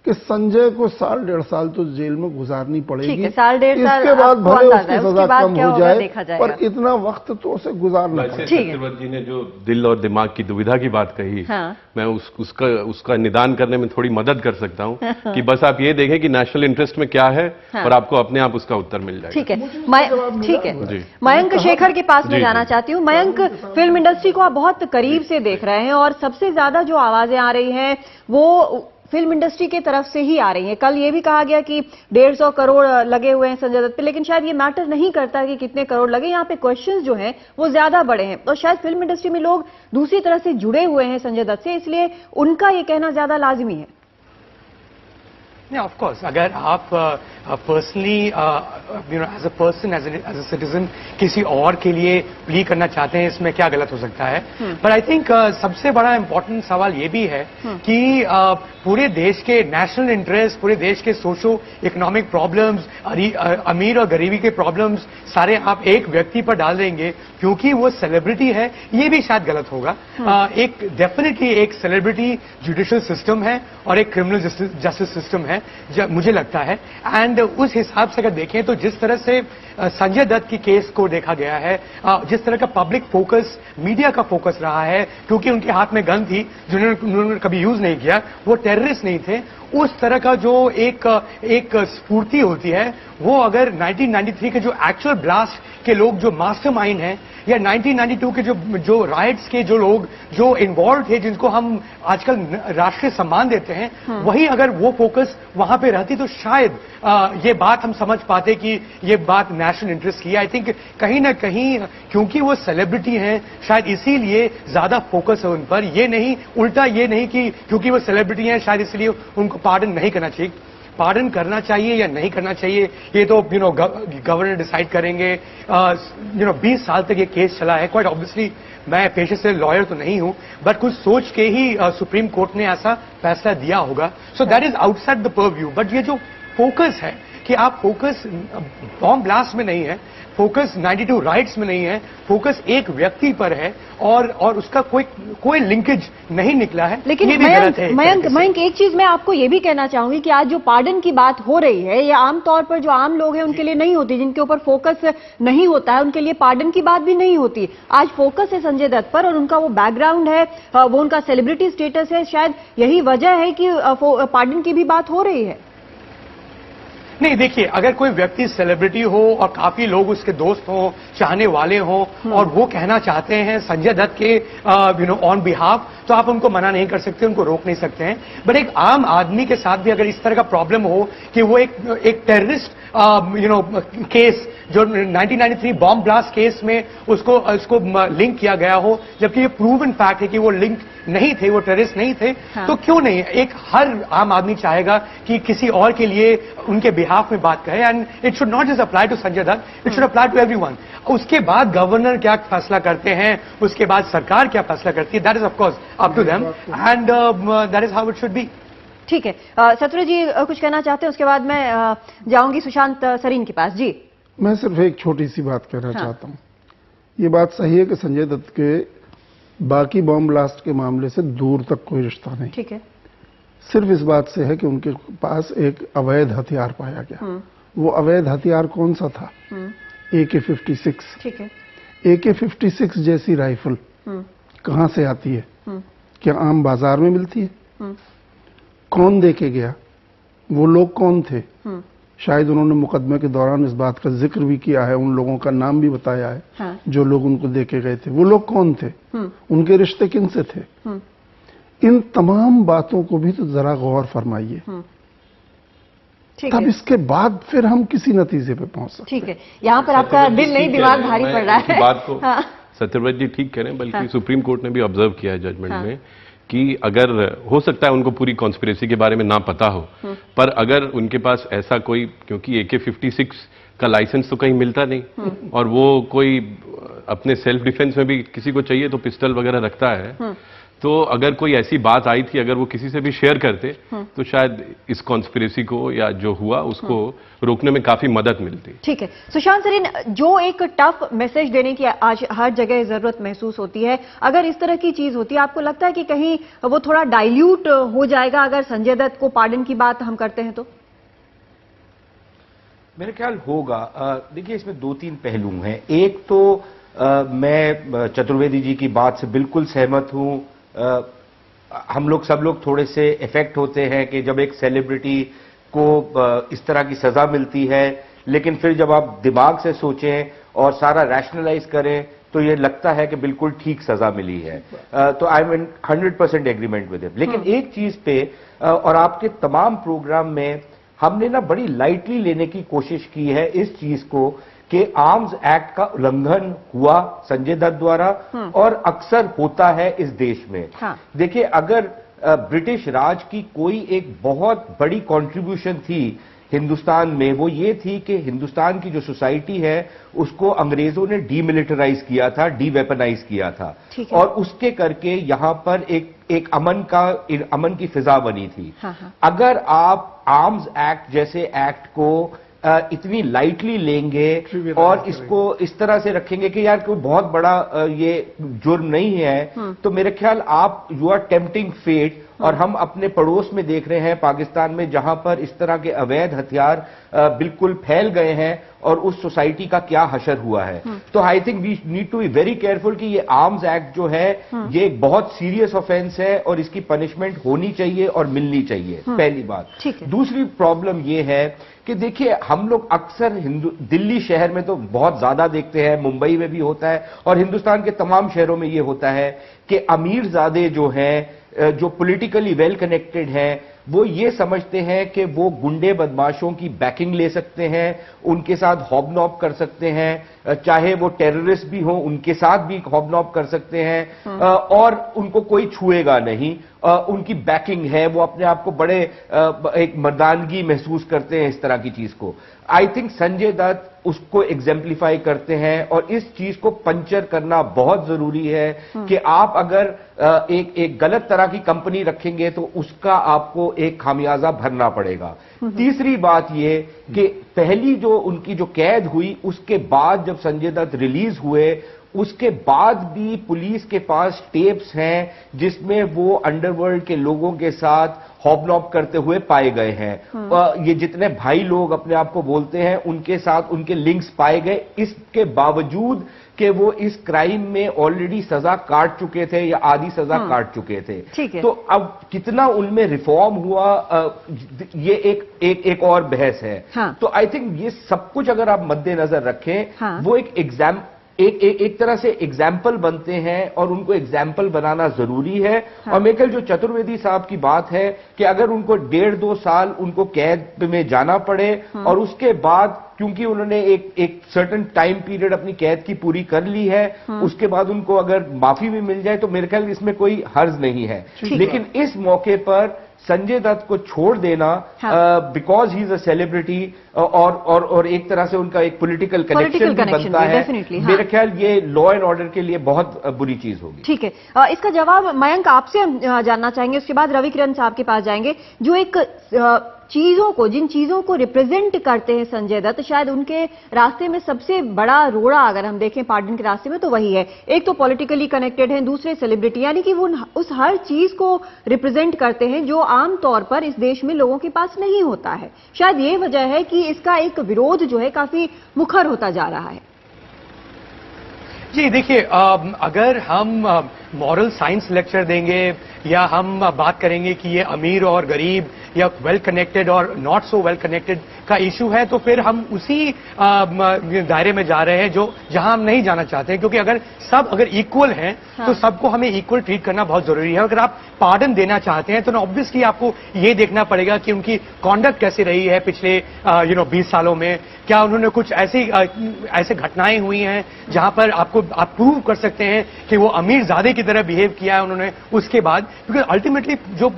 कि संजय को 1.5 साल तो जेल में गुजारनी पड़ेगी। 1.5 साल इसके बाद भले उसकी सजा कम हो जाए, पर इतना वक्त तो उसे गुजारना पड़ेगा। सत्यव्रत जी ने जो दिल और दिमाग की दुविधा की बात कही, मैं उसका निदान करने में थोड़ी मदद कर सकता हूं कि बस आप ये देखें कि नेशनल इंटरेस्ट में क्या है और आपको अपने आप उसका उत्तर मिल जाएगा। ठीक है, ठीक है। मयंक शेखर के पास में जाना चाहती हूँ। मयंक, फिल्म इंडस्ट्री को आप बहुत करीब से देख रहे हैं और सबसे ज्यादा जो आवाजें आ रही हैं वो फिल्म इंडस्ट्री की तरफ से ही आ रही है। कल ये भी कहा गया कि 150 करोड़ लगे हुए हैं संजय दत्त पे, लेकिन शायद ये मैटर नहीं करता कि कितने करोड़ लगे, यहाँ पे क्वेश्चंस जो हैं वो ज्यादा बड़े हैं और शायद फिल्म इंडस्ट्री में लोग दूसरी तरह से जुड़े हुए हैं संजय दत्त से, इसलिए उनका ये कहना ज्यादा लाजमी है। ऑफ कोर्स, अगर आप personally as a person, as a citizen किसी और के लिए प्ली करना चाहते हैं, इसमें क्या गलत हो सकता है? पर आई थिंक सबसे बड़ा इंपॉर्टेंट सवाल ये भी है कि पूरे देश के नेशनल इंटरेस्ट, पूरे देश के सोशो इकोनॉमिक प्रॉब्लम्स, अमीर और गरीबी के प्रॉब्लम्स सारे आप एक व्यक्ति पर डाल देंगे क्योंकि वो सेलिब्रिटी है, ये भी शायद गलत होगा। एक डेफिनेटली एक सेलिब्रिटी जुडिशियल सिस्टम है और एक क्रिमिनल जस्टिस सिस्टम है। है मुझे लगता है। एंड उस हिसाब से अगर देखें तो जिस तरह से संजय दत्त की केस को देखा गया है, जिस तरह का पब्लिक फोकस, मीडिया का फोकस रहा है, क्योंकि उनके हाथ में गन थी जिन्होंने कभी यूज नहीं किया, वो टेररिस्ट नहीं थे, उस तरह का जो एक स्फूर्ति होती है वो अगर 1993 के जो एक्चुअल ब्लास्ट के लोग जो मास्टरमाइंड हैं, या 1992 के जो राइट्स के जो लोग जो इन्वॉल्व थे, जिनको हम आजकल राष्ट्रीय सम्मान देते हैं, वही अगर वो फोकस वहां पे रहती तो शायद ये बात हम समझ पाते कि ये बात नेशनल इंटरेस्ट की है। आई थिंक कहीं ना कहीं क्योंकि वो सेलिब्रिटी हैं, शायद इसीलिए ज्यादा फोकस है उन पर, ये नहीं उल्टा, ये नहीं कि क्योंकि वो सेलिब्रिटी हैं शायद इसलिए उनको पार्डन नहीं करना चाहिए। पार्डन करना चाहिए या नहीं करना चाहिए ये तो गवर्नर डिसाइड करेंगे। 20 साल तक ये केस चला है। क्वाइट ऑब्वियसली मैं पेशे से लॉयर तो नहीं हूं, बट कुछ सोच के ही सुप्रीम कोर्ट ने ऐसा फैसला दिया होगा। So that is outside the purview. But ये जो फोकस है कि आप फोकस बॉम्ब ब्लास्ट में नहीं है, फोकस 92 राइट्स में नहीं है, फोकस एक व्यक्ति पर है और उसका कोई लिंकेज नहीं निकला है। लेकिन ये भी गलत है। मयंक एक चीज मैं आपको ये भी कहना चाहूंगी कि आज जो पार्डन की बात हो रही है, ये आमतौर पर जो आम लोग हैं उनके लिए नहीं होती, जिनके ऊपर फोकस नहीं होता है, उनके लिए पार्डन की बात भी नहीं होती। आज फोकस है संजय दत्त पर और उनका वो बैकग्राउंड है, वो उनका सेलिब्रिटी स्टेटस है, शायद यही वजह है कि पार्डन की भी बात हो रही है। नहीं, देखिए, अगर कोई व्यक्ति सेलिब्रिटी हो और काफी लोग उसके दोस्त हों, चाहने वाले हों, और वो कहना चाहते हैं संजय दत्त के ऑन बिहाफ, तो आप उनको मना नहीं कर सकते, उनको रोक नहीं सकते हैं। बट एक आम आदमी के साथ भी अगर इस तरह का प्रॉब्लम हो कि वो एक टेररिस्ट केस जो 1993 बॉम्ब ब्लास्ट केस में उसको लिंक किया गया हो, जबकि ये प्रूवन फैक्ट है कि वो लिंक नहीं थे, वो टेररिस्ट नहीं थे, हाँ। तो क्यों नहीं एक हर आम आदमी चाहेगा कि किसी और के लिए उनके बिहाफ में बात कहे। And it should not just apply to Sanjay Dutt, it should apply to everyone. उसके बाद गवर्नर क्या फैसला करते हैं, उसके बाद सरकार क्या फैसला करती है, that is of course up to them and that is how it should be. ठीक है, सतरु जी कुछ कहना चाहते हैं, उसके बाद मैं जाऊंगी सुशांत सरीन के पास। जी, मैं सिर्फ एक छोटी सी बात कहना चाहता हूं। ये बात सही है कि संजय दत्त के बाकी बॉम्ब ब्लास्ट के मामले से दूर तक कोई रिश्ता नहीं। ठीक है, सिर्फ इस बात से है कि उनके पास एक अवैध हथियार पाया गया। वो अवैध हथियार कौन सा था? AK-56। ठीक है, AK-56 जैसी राइफल कहां से आती है? क्या आम बाजार में मिलती है? कौन देके गया? वो लोग कौन थे? शायद उन्होंने मुकदमे के दौरान इस बात का जिक्र भी किया है, उन लोगों का नाम भी बताया है। हाँ। जो लोग उनको देके गए थे, वो लोग कौन थे? उनके रिश्ते किनसे थे? इन तमाम बातों को भी तो जरा गौर फरमाइए, तब इसके बाद फिर हम किसी नतीजे पे पहुंच सकते। ठीक है, यहाँ पर आपका दिल नहीं दिमाग भारी पड़ रहा है। बात को सत्यव्रत जी ठीक कह रहे हैं, बल्कि सुप्रीम कोर्ट ने भी ऑब्जर्व किया है जजमेंट में कि अगर हो सकता है उनको पूरी कॉन्स्पिरेसी के बारे में ना पता हो, पर अगर उनके पास ऐसा कोई, क्योंकि AK-56 का लाइसेंस तो कहीं मिलता नहीं, और वो कोई अपने सेल्फ डिफेंस में भी किसी को चाहिए तो पिस्टल वगैरह रखता है, तो अगर कोई ऐसी बात आई थी, अगर वो किसी से भी शेयर करते तो शायद इस कॉन्स्पिरेसी को या जो हुआ उसको रोकने में काफी मदद मिलती। ठीक है, सुशांत सरीन, जो एक टफ मैसेज देने की आज हर जगह जरूरत महसूस होती है, अगर इस तरह की चीज होती है, आपको लगता है कि कहीं वो थोड़ा डाइल्यूट हो जाएगा अगर संजय दत्त को पार्डन की बात हम करते हैं तो? मेरे ख्याल होगा। देखिए, इसमें 2-3 पहलू हैं। एक तो मैं चतुर्वेदी जी की बात से बिल्कुल सहमत हूं। हम लोग सब लोग थोड़े से इफेक्ट होते हैं कि जब एक सेलिब्रिटी को इस तरह की सजा मिलती है, लेकिन फिर जब आप दिमाग से सोचें और सारा रैशनलाइज करें तो ये लगता है कि बिल्कुल ठीक सजा मिली है। तो I am in 100% agreement with him. लेकिन एक चीज पे और आपके तमाम प्रोग्राम में हमने ना बड़ी लाइटली लेने की कोशिश की है इस चीज को कि आर्म्स एक्ट का उल्लंघन हुआ संजय दत्त द्वारा, और अक्सर होता है इस देश में। हाँ। देखिए, अगर ब्रिटिश राज की कोई एक बहुत बड़ी कंट्रीब्यूशन थी हिंदुस्तान में, वो ये थी कि हिंदुस्तान की जो सोसाइटी है उसको अंग्रेजों ने डीमिलिटराइज किया था, डीवेपनाइज किया था, और उसके करके यहां पर एक अमन की फिजा बनी थी। हाँ। अगर आप आर्म्स एक्ट जैसे एक्ट को इतनी लाइटली लेंगे और इसको इस तरह से रखेंगे कि यार कोई बहुत बड़ा ये जुर्म नहीं है, तो मेरे ख्याल आप यू आर टेम्पटिंग फेट और हम अपने पड़ोस में देख रहे हैं पाकिस्तान में, जहां पर इस तरह के अवैध हथियार बिल्कुल फैल गए हैं और उस सोसाइटी का क्या हशर हुआ है। तो I think we need to be very careful कि ये आर्म्स एक्ट जो है ये एक बहुत सीरियस ऑफेंस है और इसकी पनिशमेंट होनी चाहिए और मिलनी चाहिए, पहली बात। दूसरी प्रॉब्लम ये है कि देखिए, हम लोग अक्सर दिल्ली शहर में तो बहुत ज्यादा देखते हैं, मुंबई में भी होता है और हिंदुस्तान के तमाम शहरों में ये होता है कि अमीरजादे जो हैं, जो पॉलिटिकली वेल कनेक्टेड हैं, वो ये समझते हैं कि वो गुंडे बदमाशों की बैकिंग ले सकते हैं, उनके साथ हॉबनॉब कर सकते हैं, चाहे वो टेररिस्ट भी हो उनके साथ भी हॉबनॉब कर सकते हैं और उनको कोई छुएगा नहीं। उनकी बैकिंग है, वो अपने आप को बड़े एक मर्दानगी महसूस करते हैं इस तरह की चीज को। आई थिंक संजय दत्त उसको एग्जाम्प्लीफाई करते हैं और इस चीज को पंचर करना बहुत जरूरी है कि आप अगर एक गलत तरह की कंपनी रखेंगे तो उसका आपको एक खामियाजा भरना पड़ेगा। तीसरी बात ये कि पहली जो उनकी जो कैद हुई उसके बाद जब संजय दत्त रिलीज हुए उसके बाद भी पुलिस के पास टेप्स हैं जिसमें वो अंडरवर्ल्ड के लोगों के साथ हॉबनॉब करते हुए पाए गए हैं। ये जितने भाई लोग अपने आप को बोलते हैं उनके साथ उनके लिंक्स पाए गए, इसके बावजूद कि वो इस क्राइम में ऑलरेडी सजा काट चुके थे या आधी सजा काट चुके थे। तो अब कितना उनमें रिफॉर्म हुआ, ये एक और बहस है। तो आई थिंक ये सब कुछ अगर आप मद्देनजर रखें, वो एक तरह से एग्जाम्पल बनते हैं और उनको एग्जाम्पल बनाना जरूरी है। और मेरे ख्याल जो चतुर्वेदी साहब की बात है कि अगर उनको 1.5-2 साल उनको कैद में जाना पड़े और उसके बाद क्योंकि उन्होंने एक सर्टेन टाइम पीरियड अपनी कैद की पूरी कर ली है, उसके बाद उनको अगर माफी भी मिल जाए तो मेरे ख्याल इसमें कोई हर्ज नहीं है। लेकिन इस मौके पर संजय दत्त को छोड़ देना because he is a celebrity और एक तरह से उनका एक पॉलिटिकल कनेक्शन भी बनता है, मेरे ख्याल ये लॉ एंड ऑर्डर के लिए बहुत बुरी चीज होगी। ठीक है, इसका जवाब मयंक आपसे हम जानना चाहेंगे, उसके बाद रवि किरण साहब के पास जाएंगे। जो एक जिन चीजों को रिप्रेजेंट करते हैं संजय दत्त, शायद उनके रास्ते में सबसे बड़ा रोड़ा अगर हम देखें पार्डन के रास्ते में तो वही है। एक तो पॉलिटिकली कनेक्टेड है, दूसरे सेलिब्रिटी, यानी कि वो उस हर चीज को रिप्रेजेंट करते हैं जो आमतौर पर इस देश में लोगों के पास नहीं होता है। शायद ये वजह है कि इसका एक विरोध जो है काफी मुखर होता जा रहा है। जी देखिए, अगर हम मॉरल साइंस लेक्चर देंगे या हम बात करेंगे कि ये अमीर और गरीब या वेल कनेक्टेड और नॉट सो वेल कनेक्टेड का इशू है, तो फिर हम उसी दायरे में जा रहे हैं जहां हम नहीं जाना चाहते हैं। क्योंकि अगर इक्वल हैं तो सबको हमें इक्वल ट्रीट करना बहुत जरूरी है। अगर आप पार्डन देना चाहते हैं तो ऑब्वियसली आपको ये देखना पड़ेगा कि उनकी कॉन्डक्ट कैसी रही है पिछले 20 सालों में। क्या उन्होंने कुछ ऐसे घटनाएं हुई हैं जहां पर आप प्रूव कर सकते हैं कि वो अमीरजादे की तरह बिहेव किया है उन्होंने उसके बाद। क्योंकि अल्टीमेटली जो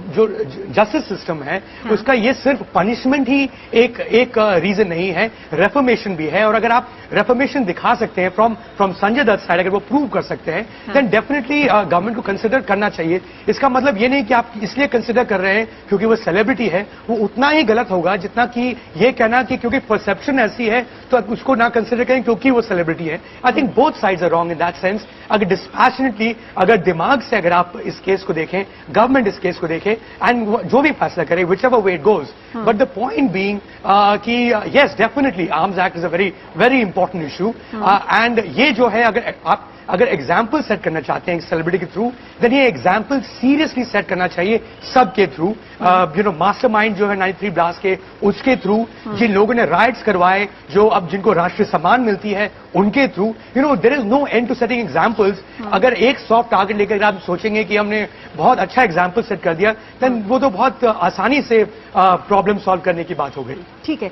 जस्टिस सिस्टम है उसका ये सिर्फ पनिशमेंट ही एक रीजन नहीं है, रेफर्मेशन भी है। और अगर आप रेफर्मेशन दिखा सकते हैं फ्रॉम संजय दत्त साइड, अगर वो प्रूव कर सकते हैं, देन डेफिनेटली गवर्नमेंट को कंसिडर करना चाहिए। इसका मतलब ये नहीं कि आप इसलिए कंसिडर कर रहे हैं क्योंकि वो सेलिब्रिटी है, वो उतना ही गलत होगा जितना कि ये कहना कि क्योंकि परसेप्शन ऐसी है तो आप उसको ना कंसिडर करें क्योंकि वो सेलिब्रिटी है। I think both sides are wrong in that sense. अगर डिस्पैशनेटली, अगर दिमाग से अगर आप इस केस को देखें, गवर्नमेंट इस केस को देखे एंड जो भी फैसला करे, whichever way it goes, but the point being कि yes, definitely arms act is a very important issue and ये जो है अगर एग्जाम्पल सेट करना चाहते हैं सेलिब्रिटी के थ्रू, देन ये एग्जाम्पल सीरियसली सेट करना चाहिए सबके थ्रू। मास्टरमाइंड जो है 93 ब्लास्ट के, उसके थ्रू, जिन लोगों ने राइट्स करवाए, जो अब जिनको राष्ट्रीय सम्मान मिलती है, उनके थ्रू। There is no end to setting examples. अगर एक सॉफ्ट टारगेट लेकर आप सोचेंगे कि हमने बहुत अच्छा एग्जाम्पल सेट कर दिया, देन वो तो बहुत आसानी से प्रॉब्लम सॉल्व करने की बात हो गई। ठीक है,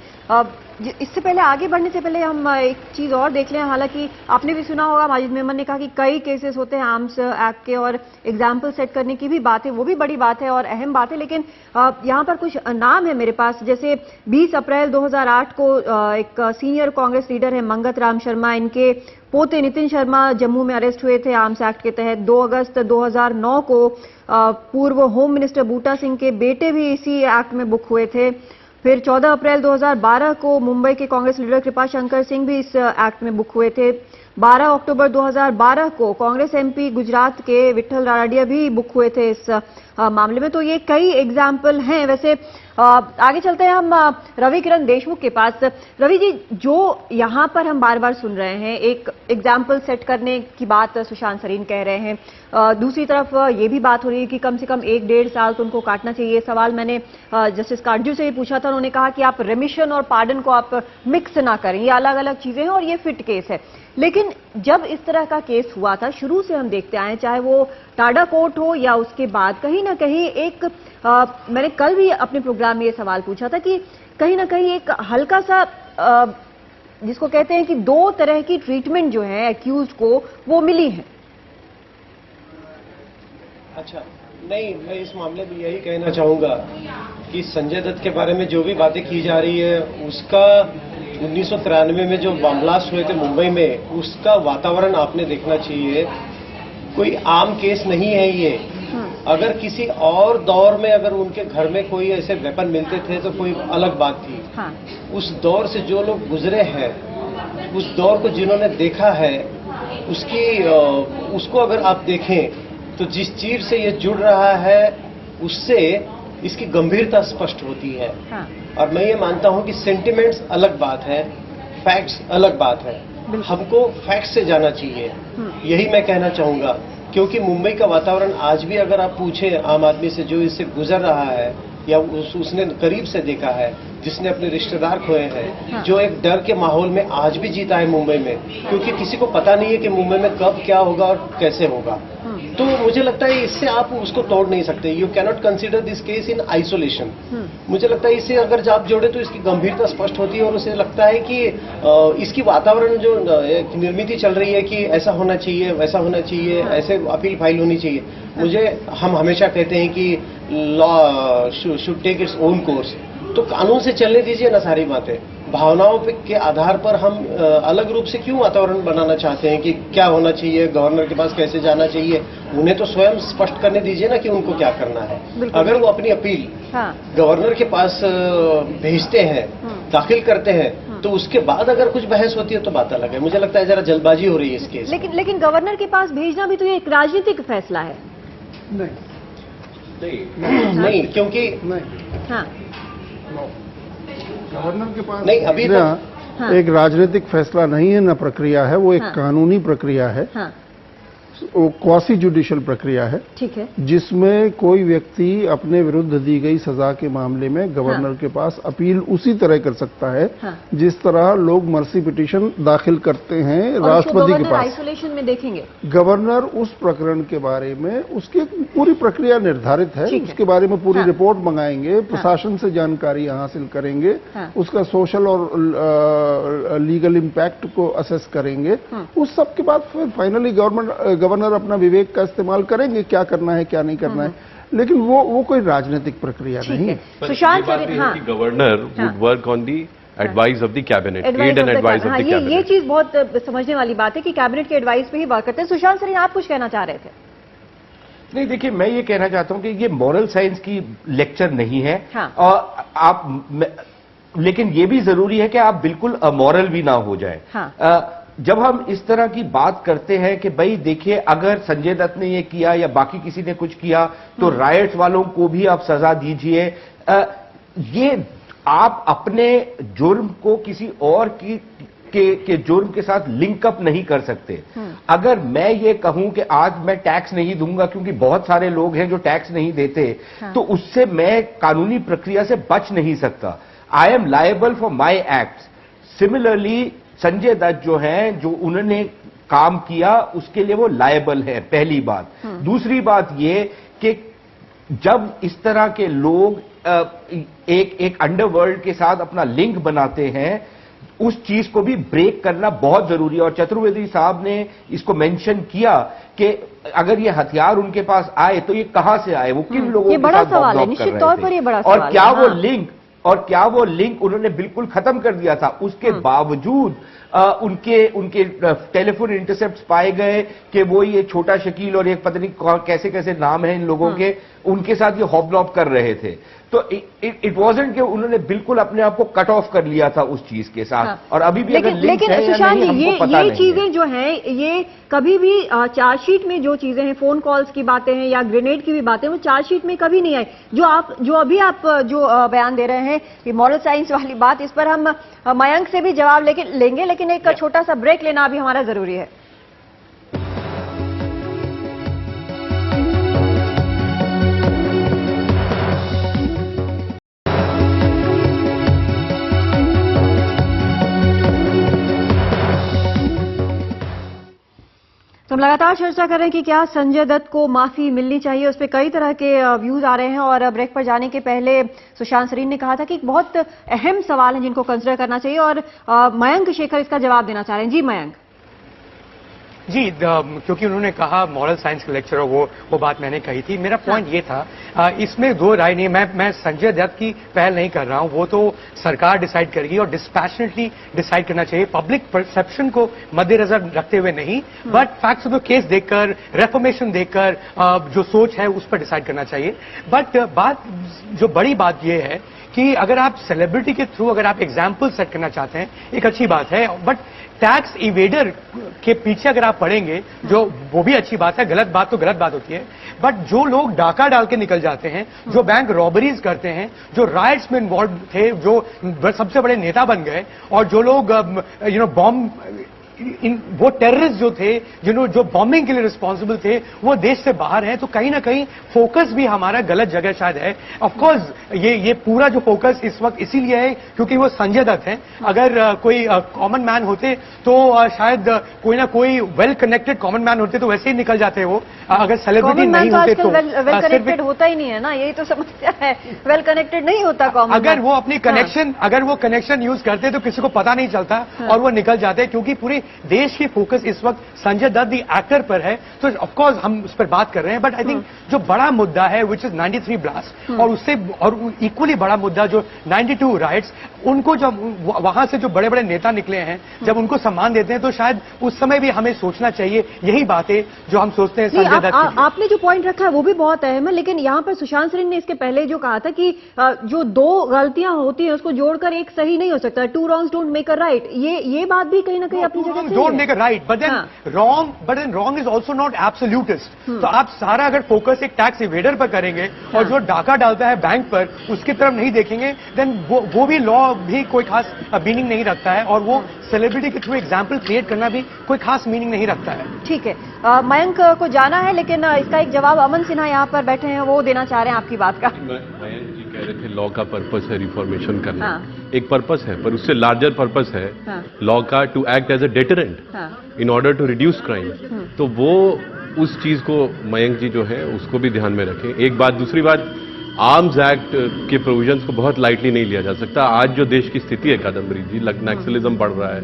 इससे पहले आगे बढ़ने से पहले हम एक चीज और देख लें। हालांकि आपने भी सुना होगा, माजिद मेमन ने कहा कि कई केसेस होते हैं आर्म्स एक्ट के और एग्जाम्पल सेट करने की भी बात है, वो भी बड़ी बात है और अहम बात है। लेकिन यहाँ पर कुछ नाम है मेरे पास, जैसे 20 अप्रैल 2008 को एक सीनियर कांग्रेस लीडर है मंगत राम शर्मा, इनके पोते नितिन शर्मा जम्मू में अरेस्ट हुए थे आर्म्स एक्ट के तहत। 2 अगस्त 2009 को पूर्व होम मिनिस्टर बूटा सिंह के बेटे भी इसी एक्ट में बुक हुए थे। फिर 14 अप्रैल 2012 को मुंबई के कांग्रेस लीडर कृपा शंकर सिंह भी इस एक्ट में बुक हुए थे। 12 अक्टूबर 2012 को कांग्रेस एमपी गुजरात के विठल राडाडिया भी बुक हुए थे इस मामले में। तो ये कई एग्जाम्पल हैं। वैसे आगे चलते हैं हम रवि किरण देशमुख के पास। रवि जी, जो यहाँ पर हम बार बार सुन रहे हैं, एक एग्जाम्पल सेट करने की बात सुशांत सरीन कह रहे हैं, दूसरी तरफ ये भी बात हो रही है कि कम से कम 1-1.5 साल तो उनको काटना चाहिए। सवाल मैंने जस्टिस काटजू से ही पूछा था, उन्होंने कहा कि आप रेमिशन और पार्डन को आप मिक्स ना करें, ये अलग अलग चीजें हैं और ये फिट केस है। लेकिन जब इस तरह का केस हुआ था, शुरू से हम देखते आए, चाहे वो टाडा कोर्ट हो या उसके बाद, कहीं ना कहीं एक मैंने कल भी अपने प्रोग्राम में ये सवाल पूछा था कि कहीं ना कहीं एक हल्का सा जिसको कहते हैं कि दो तरह की ट्रीटमेंट जो है एक्यूज को वो मिली है। अच्छा, नहीं, मैं इस मामले में यही कहना चाहूंगा कि संजय दत्त के बारे में जो भी बातें की जा रही है, उसका 1993 में जो बम ब्लास्ट हुए थे मुंबई में, उसका वातावरण आपने देखना चाहिए। कोई आम केस नहीं है ये। अगर किसी और दौर में अगर उनके घर में कोई ऐसे वेपन मिलते थे तो कोई अलग बात थी। हाँ। उस दौर से जो लोग गुजरे हैं, उस दौर को जिन्होंने देखा है, उसको अगर आप देखें तो जिस चीज से ये जुड़ रहा है उससे इसकी गंभीरता स्पष्ट होती है। हाँ। और मैं ये मानता हूं कि सेंटिमेंट्स अलग बात है, फैक्ट्स अलग बात है। हमको फैक्ट्स से जाना चाहिए, यही मैं कहना चाहूंगा। क्योंकि मुंबई का वातावरण आज भी अगर आप पूछें आम आदमी से जो इससे गुजर रहा है या उसने करीब से देखा है, जिसने अपने रिश्तेदार खोए हैं, हाँ। जो एक डर के माहौल में आज भी जीता है मुंबई में, क्योंकि किसी को पता नहीं है कि मुंबई में कब क्या होगा और कैसे होगा। तो मुझे लगता है इससे आप उसको तोड़ नहीं सकते। You cannot consider this case in isolation. मुझे लगता है इससे अगर आप जोड़े तो इसकी गंभीरता स्पष्ट होती है और उसे लगता है कि इसकी वातावरण जो एक निर्मित चल रही है कि ऐसा होना चाहिए, वैसा होना चाहिए, ऐसे अपील फाइल होनी चाहिए। हम हमेशा कहते हैं कि law should take its own course. तो कानून से चलने दीजिए ना सारी बातें। भावनाओं के आधार पर हम अलग रूप से क्यों वातावरण बनाना चाहते हैं कि क्या होना चाहिए, गवर्नर के पास कैसे जाना चाहिए? उन्हें तो स्वयं स्पष्ट करने दीजिए ना कि उनको क्या करना है। अगर वो अपनी अपील गवर्नर के पास भेजते हैं, दाखिल करते हैं, तो उसके बाद अगर कुछ बहस होती है तो बात अलग है। मुझे लगता है जरा जल्दबाजी हो रही है इस केस। लेकिन गवर्नर के पास भेजना भी तो ये एक राजनीतिक फैसला है। नहीं, क्योंकि गवर्नर के पास नहीं, अभी एक राजनीतिक फैसला नहीं है, न प्रक्रिया है, वो एक कानूनी प्रक्रिया है। वो क्वासी जुडिशियल प्रक्रिया है। ठीक है। जिसमें कोई व्यक्ति अपने विरुद्ध दी गई सजा के मामले में गवर्नर के पास अपील उसी तरह कर सकता है जिस तरह लोग मर्सी पिटीशन दाखिल करते हैं राष्ट्रपति के पास। आइसोलेशन में देखेंगे गवर्नर उस प्रकरण के बारे में उसकी पूरी प्रक्रिया निर्धारित है, उसके बारे में पूरी रिपोर्ट मंगाएंगे, प्रशासन से जानकारी हासिल करेंगे, उसका सोशल और लीगल इम्पैक्ट को असेस करेंगे। उस सब के बाद फिर फाइनली गवर्नर अपना विवेक का इस्तेमाल करेंगे, क्या करना है क्या नहीं करना है। लेकिन वो कोई राजनीतिक प्रक्रिया नहीं है। Sushant governor would work on the advice of the cabinet, aid and advice of the cabinet. ये चीज बहुत समझने वाली बात है कि कैबिनेट के एडवाइस पे ही वर्क करते हैं। सुशांत सरीन, आप कुछ कहना चाह रहे थे? नहीं, देखिए, मैं ये कहना चाहता हूं कि ये मॉरल साइंस की लेक्चर नहीं है। और लेकिन ये भी जरूरी है कि आप बिल्कुल अमॉरल भी ना हो जाए। जब हम इस तरह की बात करते हैं कि भाई देखिए, अगर संजय दत्त ने ये किया या बाकी किसी ने कुछ किया तो रायट्स वालों को भी आप सजा दीजिए, ये आप अपने जुर्म को किसी और के जुर्म के साथ लिंकअप नहीं कर सकते। अगर मैं ये कहूं कि आज मैं टैक्स नहीं दूंगा क्योंकि बहुत सारे लोग हैं जो टैक्स नहीं देते, तो उससे मैं कानूनी प्रक्रिया से बच नहीं सकता। I am liable for my act. Similarly Sanjay Dutt जो हैं, जो उन्होंने काम किया उसके लिए वो लायबल है, पहली बात। दूसरी बात ये कि जब इस तरह के लोग एक अंडरवर्ल्ड के साथ अपना लिंक बनाते हैं, उस चीज को भी ब्रेक करना बहुत जरूरी है। और चतुर्वेदी साहब ने इसको मेंशन किया कि अगर ये हथियार उनके पास आए तो ये कहां से आए, वो किन लोगों के साथ सवाल है, निश्चित तौर पर ये बड़ा सवाल है। और क्या वो लिंक उन्होंने बिल्कुल खत्म कर दिया था? उसके बावजूद उनके टेलीफोन इंटरसेप्ट पाए गए कि वो ये छोटा शकील और एक पता नहीं कैसे कैसे नाम है इन लोगों के, उनके साथ ये हॉबलॉब कर रहे थे। तो इट वाजंट कि उन्होंने बिल्कुल अपने आप को कट ऑफ कर लिया था उस चीज के साथ। हाँ। और अभी भी लेकिन, अगर लिंक है या सुशांत नहीं, जी, हमको पता ये नहीं चीजें है। जो हैं, ये कभी भी चार्जशीट में जो चीजें हैं, फोन कॉल्स की बातें हैं या ग्रेनेड की भी बातें, वो चार्जशीट में कभी नहीं आई। जो अभी आप बयान दे रहे हैं कि मॉरल साइंस वाली बात, इस पर हम मयंक से भी जवाब लेंगे, लेकिन एक छोटा सा ब्रेक लेना भी हमारा जरूरी है। तो हम लगातार चर्चा कर रहे हैं कि क्या संजय दत्त को माफी मिलनी चाहिए। उस पर कई तरह के व्यूज आ रहे हैं और ब्रेक पर जाने के पहले सुशांत सरीन ने कहा था कि एक बहुत अहम सवाल है जिनको कंसिडर करना चाहिए और मयंक शेखर इसका जवाब देना चाह रहे हैं। जी मयंक। जी, क्योंकि उन्होंने कहा मॉरल साइंस के लेक्चर, वो बात मैंने कही थी। मेरा पॉइंट ये था, इसमें दो राय नहीं, मैं संजय दत्त की पहल नहीं कर रहा हूं, वो तो सरकार डिसाइड करेगी और डिस्पैशनेटली डिसाइड करना चाहिए, पब्लिक परसेप्शन को मद्देनजर रखते हुए नहीं, but facts of the case देखकर, रेफॉर्मेशन देखकर जो सोच है उस पर डिसाइड करना चाहिए। बट जो बड़ी बात ये है कि अगर आप सेलिब्रिटी के थ्रू अगर आप एग्जाम्पल सेट करना चाहते हैं, एक अच्छी बात है, बट टैक्स इवेडर के पीछे अगर आप पड़ेंगे, जो वो भी अच्छी बात है, गलत बात तो गलत बात होती है, बट जो लोग डाका डाल के निकल जाते हैं, जो बैंक रॉबरीज करते हैं, जो राइट्स में इन्वॉल्व थे, जो सबसे बड़े नेता बन गए, और जो लोग बॉम्ब वो टेररिस्ट जो थे, जो बॉम्बिंग के लिए रिस्पॉन्सिबल थे, वो देश से बाहर हैं, तो कहीं ना कहीं फोकस भी हमारा गलत जगह शायद है। ऑफ कोर्स ये पूरा जो फोकस इस वक्त इसीलिए है क्योंकि वो संजय दत्त हैं। अगर कोई कॉमन मैन होते तो शायद कोई ना कोई वेल कनेक्टेड कॉमन मैन होते तो वैसे ही निकल जाते वो, अगर सेलिब्रिटी नहीं होते तो। वेल कनेक्टेड होता ही नहीं है ना, यही तो समस्या है, वेल कनेक्टेड नहीं होता कॉमन। अगर वो अपनी कनेक्शन अगर वो कनेक्शन यूज करते तो किसी को पता नहीं चलता और वो निकल जाते, क्योंकि पूरी देश की फोकस इस वक्त संजय दत्त दी एक्टर पर है। तो ऑफ कोर्स हम उस पर बात कर रहे हैं, बट आई थिंक जो बड़ा मुद्दा है विच इज 93 ब्लास्ट, और उससे और इक्वली बड़ा मुद्दा जो 92 राइट्स, उनको जब वहां से जो बड़े बड़े नेता निकले हैं, जब उनको सम्मान देते हैं तो शायद उस समय भी हमें सोचना चाहिए यही बातें जो हम सोचते हैं संजय दत्त। आपने जो पॉइंट रखा है वो भी बहुत अहम है, लेकिन यहाँ पर सुशांत सरीन ने इसके पहले जो कहा था कि जो दो गलतियां होती हैं उसको जोड़कर एक सही नहीं हो सकता, two wrongs don't make a right, ये बात भी कहीं ना कहीं अपनी जगह don't make a right, but then wrong is also not absolutist. तो आप सारा अगर फोकस एक टैक्स इवेडर पर करेंगे और जो डाका डालता है बैंक पर उसकी तरफ नहीं देखेंगे, देन वो भी लॉ भी कोई खास मीनिंग नहीं रखता है, और वो सेलिब्रिटी के थ्रू एग्जाम्पल क्रिएट करना भी कोई खास मीनिंग नहीं रखता है। ठीक है, मयंक को जाना है, लेकिन इसका एक जवाब अमन सिन्हा यहाँ पर बैठे हैं, वो देना चाह रहे हैं आपकी बात का। मयंक जी कह रहे थे लॉ का पर्पस है रिफॉर्मेशन करना, एक पर्पस है, पर उससे लार्जर पर्पस है लॉ का to act as a deterrent in order to reduce crime. तो वो उस चीज को मयंक जी जो है उसको भी ध्यान में रखें। एक बात, दूसरी बात, आर्म्स एक्ट के प्रोविजंस को बहुत लाइटली नहीं लिया जा सकता। आज जो देश की स्थिति है कादम्बरी जी, नक्सलिज्म बढ़ रहा है,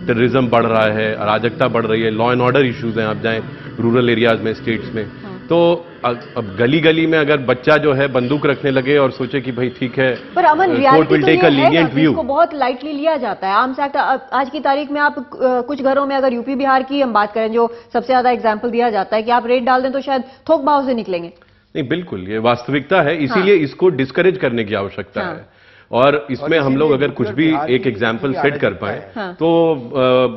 टेररिज्म बढ़ रहा है, अराजकता बढ़ रही है, लॉ एंड ऑर्डर इश्यूज हैं, आप जाएं रूरल एरियाज में, स्टेट्स में, तो अब गली गली में अगर बच्चा जो है बंदूक रखने लगे और सोचे कि भाई ठीक है, पर Aman court will take a lenient view, इसको बहुत लाइटली लिया जाता है। आर्म्स एक्ट आज की तारीख में आप कुछ घरों में अगर यूपी बिहार की हम बात करें, जो सबसे ज्यादा एग्जाम्पल दिया जाता है कि आप रेड डाल दें तो शायद थोक भाव से निकलेंगे। नहीं, बिल्कुल ये वास्तविकता है, इसीलिए इसको डिस्करेज करने की आवश्यकता है। और इसमें हम लोग अगर कुछ भी एक एग्जाम्पल सेट कर पाए तो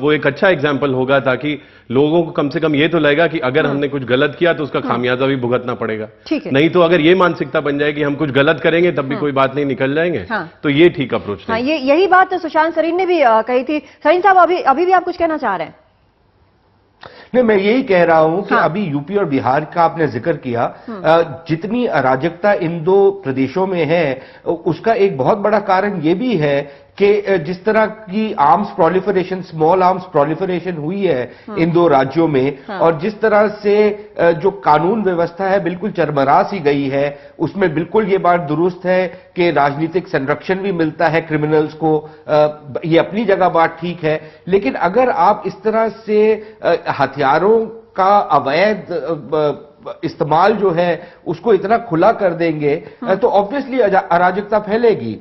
वो एक अच्छा एग्जाम्पल होगा, ताकि लोगों को कम से कम ये तो लगेगा कि अगर हमने कुछ गलत किया तो उसका खामियाजा भी भुगतना पड़ेगा। नहीं तो अगर ये मानसिकता बन जाए कि हम कुछ गलत करेंगे तब भी कोई बात नहीं, निकल जाएंगे, तो ये ठीक अप्रोच नहीं। यही बात सुशांत सरीन ने भी कही थी। सरीन साहब, अभी भी आप कुछ कहना चाह रहे हैं? नहीं, मैं यही कह रहा हूं कि अभी यूपी और बिहार का आपने जिक्र किया, जितनी अराजकता इन दो प्रदेशों में है उसका एक बहुत बड़ा कारण ये भी है कि जिस तरह की arms proliferation, small arms proliferation हुई है इन दो राज्यों में, और जिस तरह से जो कानून व्यवस्था है बिल्कुल चरमरा सी गई है, उसमें बिल्कुल ये बात दुरुस्त है कि राजनीतिक संरक्षण भी मिलता है क्रिमिनल्स को, ये अपनी जगह बात ठीक है, लेकिन अगर आप इस तरह से हथियारों का अवैध इस्तेमाल जो है उसको इतना खुला कर देंगे तो ऑब्वियसली अराजकता फैलेगी।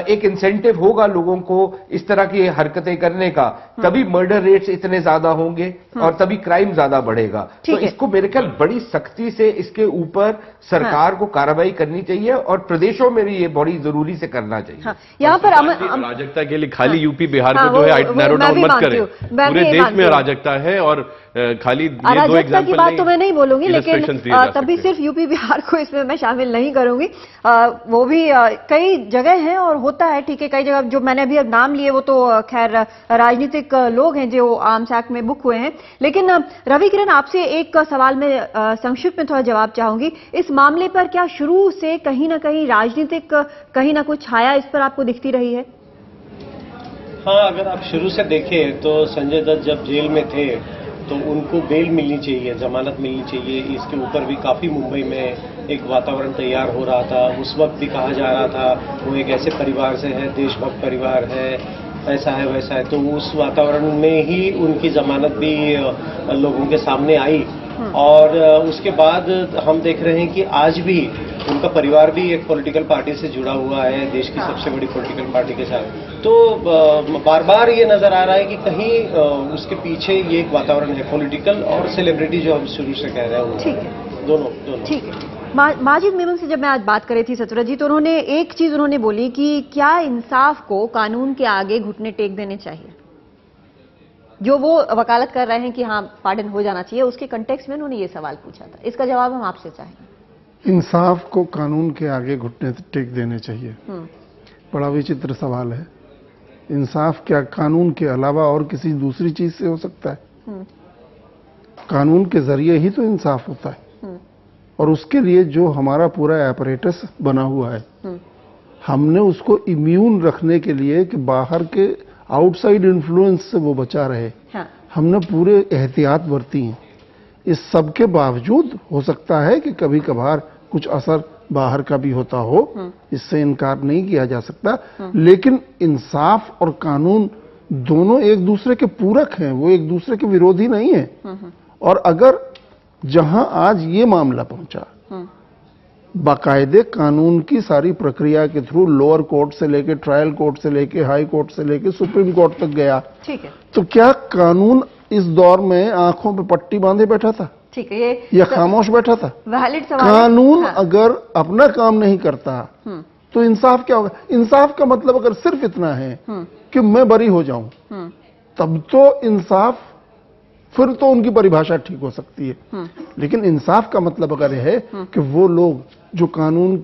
एक इंसेंटिव होगा लोगों को इस तरह की हरकतें करने का, तभी मर्डर रेट्स इतने ज्यादा होंगे और तभी क्राइम ज्यादा बढ़ेगा। तो इसको मेरे ख्याल बड़ी सख्ती से इसके ऊपर सरकार को कार्रवाई करनी चाहिए और प्रदेशों में भी ये बड़ी जरूरी से करना चाहिए। यहाँ पर अराजकता के लिए खाली यूपी बिहार को जो है नैरो डाउन मत करें, पूरे देश में अराजकता है और खाली ये दो एग्जाम्पल की बात तो मैं नहीं बोलूंगी, लेकिन तभी सिर्फ यूपी बिहार को इसमें मैं शामिल नहीं करूंगी। वो भी कई जगह हैं और होता है, ठीक है, कई जगह जो मैंने अभी अब नाम लिए वो तो खैर राजनीतिक लोग हैं जो आर्म्स एक्ट में बुक हुए हैं। लेकिन रवि किरण, आपसे एक सवाल में संक्षिप्त में थोड़ा जवाब चाहूंगी। इस मामले पर क्या शुरू से कहीं ना कहीं राजनीतिक कहीं ना कुछ छाया इस पर आपको दिखती रही है? हाँ, अगर आप शुरू से देखें तो संजय दत्त जब जेल में थे तो उनको बेल मिलनी चाहिए, जमानत मिलनी चाहिए। इसके ऊपर भी काफ़ी मुंबई में एक वातावरण तैयार हो रहा था। उस वक्त भी कहा जा रहा था वो एक ऐसे परिवार से है, देशभक्त परिवार है, ऐसा है वैसा है। तो उस वातावरण में ही उनकी जमानत भी लोगों के सामने आई और उसके बाद हम देख रहे हैं कि आज भी उनका परिवार भी एक पॉलिटिकल पार्टी से जुड़ा हुआ है, देश की सबसे बड़ी पॉलिटिकल पार्टी के साथ। तो बार बार ये नजर आ रहा है कि कहीं उसके पीछे ये एक वातावरण है पॉलिटिकल और सेलिब्रिटी, जो हम शुरू से कह रहे हैं। ठीक है, दोनों ठीक है। माजिद मेमन से जब मैं आज बात कर रही थी सतुरा जी, तो उन्होंने एक चीज उन्होंने बोली कि क्या इंसाफ को कानून के आगे घुटने टेक देने चाहिए? जो वो वकालत कर रहे हैं कि हाँ पार्डन हो जाना चाहिए, उसके कंटेक्स्ट में उन्होंने ये सवाल पूछा था। इसका जवाब हम आपसे चाहेंगे। इंसाफ को कानून के आगे घुटने टेक देने चाहिए, बड़ा विचित्र सवाल है। इंसाफ क्या कानून के अलावा और किसी दूसरी चीज से हो सकता है? कानून के जरिए ही तो इंसाफ होता है और उसके लिए जो हमारा पूरा एपरेटस बना हुआ है, हमने उसको इम्यून रखने के लिए कि बाहर के आउटसाइड इन्फ्लुएंस से वो बचा रहे, हमने पूरे एहतियात बरती हैं। इस सब के बावजूद हो सकता है कि कभी कभार कुछ असर बाहर का भी होता हो, इससे इनकार नहीं किया जा सकता। लेकिन इंसाफ और कानून दोनों एक दूसरे के पूरक हैं, वो एक दूसरे के विरोधी नहीं है। और अगर जहां आज ये मामला पहुंचा, बाकायदे कानून की सारी प्रक्रिया के थ्रू लोअर कोर्ट से लेके ट्रायल कोर्ट से लेके हाई कोर्ट से लेके सुप्रीम कोर्ट तक गया, ठीक है, तो क्या कानून इस दौर में आंखों पे पट्टी बांधे बैठा था? ठीक है, या खामोश बैठा था? वैलिड सवाल। कानून अगर अपना काम नहीं करता तो इंसाफ क्या होगा? इंसाफ का मतलब अगर सिर्फ इतना है कि मैं बरी हो जाऊं, तब तो इंसाफ, फिर तो उनकी परिभाषा ठीक हो सकती है। लेकिन इंसाफ का मतलब अगर है कि वो लोग जो कानून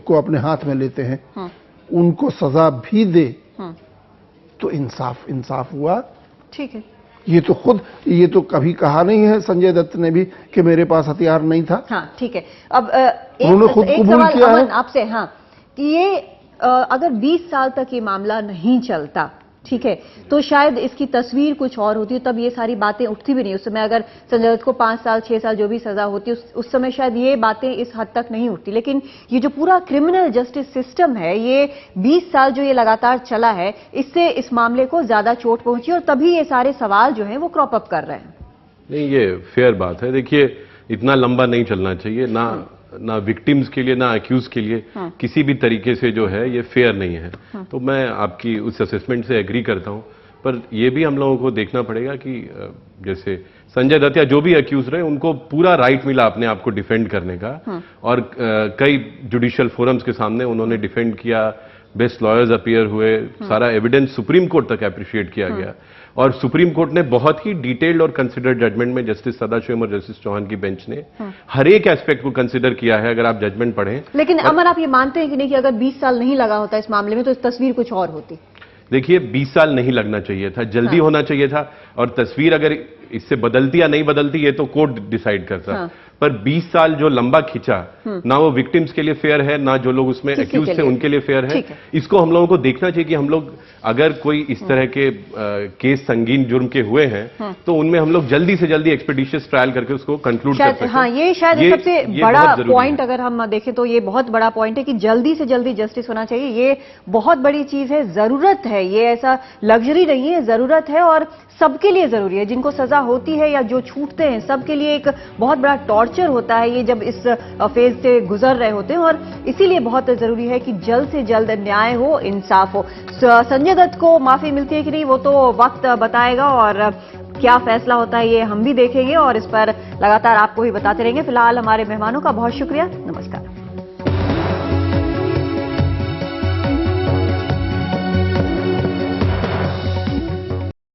को अपने हाथ में लेते हैं उनको सजा भी दे, तो इंसाफ हुआ। ठीक है, ये तो कभी कहा नहीं है संजय दत्त ने भी कि मेरे पास हथियार नहीं था। हाँ, ठीक है। अब उन्होंने खुद कबूल किया है आपसे, हाँ, कि ये अगर 20 साल तक ये मामला नहीं चलता, ठीक है, तो शायद इसकी तस्वीर कुछ और होती है, तब ये सारी बातें उठती भी नहीं। उस समय अगर संजय दत्त को 5 साल 6 साल जो भी सजा होती, उस समय शायद ये बातें इस हद तक नहीं उठती। लेकिन ये जो पूरा क्रिमिनल जस्टिस सिस्टम है, ये 20 साल जो ये लगातार चला है, इससे इस मामले को ज्यादा चोट पहुंची और तभी ये सारे सवाल जो हैं वो क्रॉप अप कर रहे हैं। नहीं, ये फेयर बात है। देखिए, इतना लंबा नहीं चलना चाहिए, ना विक्टिम्स के लिए ना अक्यूज के लिए, किसी भी तरीके से जो है ये फेयर नहीं है। तो मैं आपकी उस असेसमेंट से एग्री करता हूं, पर ये भी हम लोगों को देखना पड़ेगा कि जैसे संजय दत्त या जो भी अक्यूज रहे, उनको पूरा राइट मिला अपने आप को डिफेंड करने का और कई जुडिशियल फोरम्स के सामने उन्होंने डिफेंड किया, बेस्ट लॉयर्स अपीयर हुए, सारा एविडेंस सुप्रीम कोर्ट तक अप्रिशिएट किया गया और सुप्रीम कोर्ट ने बहुत ही डिटेल्ड और कंसिडर्ड जजमेंट में जस्टिस सदाशिवम और जस्टिस चौहान की बेंच ने हर एक एस्पेक्ट को कंसिडर किया है, अगर आप जजमेंट पढ़ें। लेकिन अमर, आप ये मानते हैं कि नहीं कि अगर 20 साल नहीं लगा होता इस मामले में तो तस्वीर कुछ और होती? देखिए, 20 साल नहीं लगना चाहिए था, जल्दी होना चाहिए था, और तस्वीर अगर इससे बदलती या नहीं बदलती ये तो कोर्ट डिसाइड करता। पर 20 साल जो लंबा खिंचा, ना वो विक्टिम्स के लिए फेयर है, ना जो लोग उसमें एक्यूज थे उनके लिए फेयर है। इसको हम लोगों को देखना चाहिए कि हम लोग अगर कोई इस तरह के केस संगीन जुर्म के हुए हैं तो उनमें हम लोग जल्दी से जल्दी एक्सपेडिशियस ट्रायल करके उसको कंक्लूड कर सकते हैं। हाँ, ये शायद सबसे बड़ा पॉइंट अगर हम देखें तो ये बहुत बड़ा पॉइंट है कि जल्दी से जल्दी जस्टिस होना चाहिए। ये बहुत बड़ी चीज है, जरूरत है, ये ऐसा लग्जरी नहीं है, जरूरत है और सबके लिए जरूरी है। जिनको सजा होती है या जो छूटते हैं सबके लिए एक बहुत बड़ा टॉर्चर होता है ये जब इस फेज से गुजर रहे होते हैं और इसीलिए बहुत जरूरी है कि जल्द से जल्द न्याय हो, इंसाफ हो। संजय दत्त को माफी मिलती है कि नहीं वो तो वक्त बताएगा और क्या फैसला होता है ये हम भी देखेंगे और इस पर लगातार आपको ही बताते रहेंगे। फिलहाल हमारे मेहमानों का बहुत शुक्रिया, नमस्कार।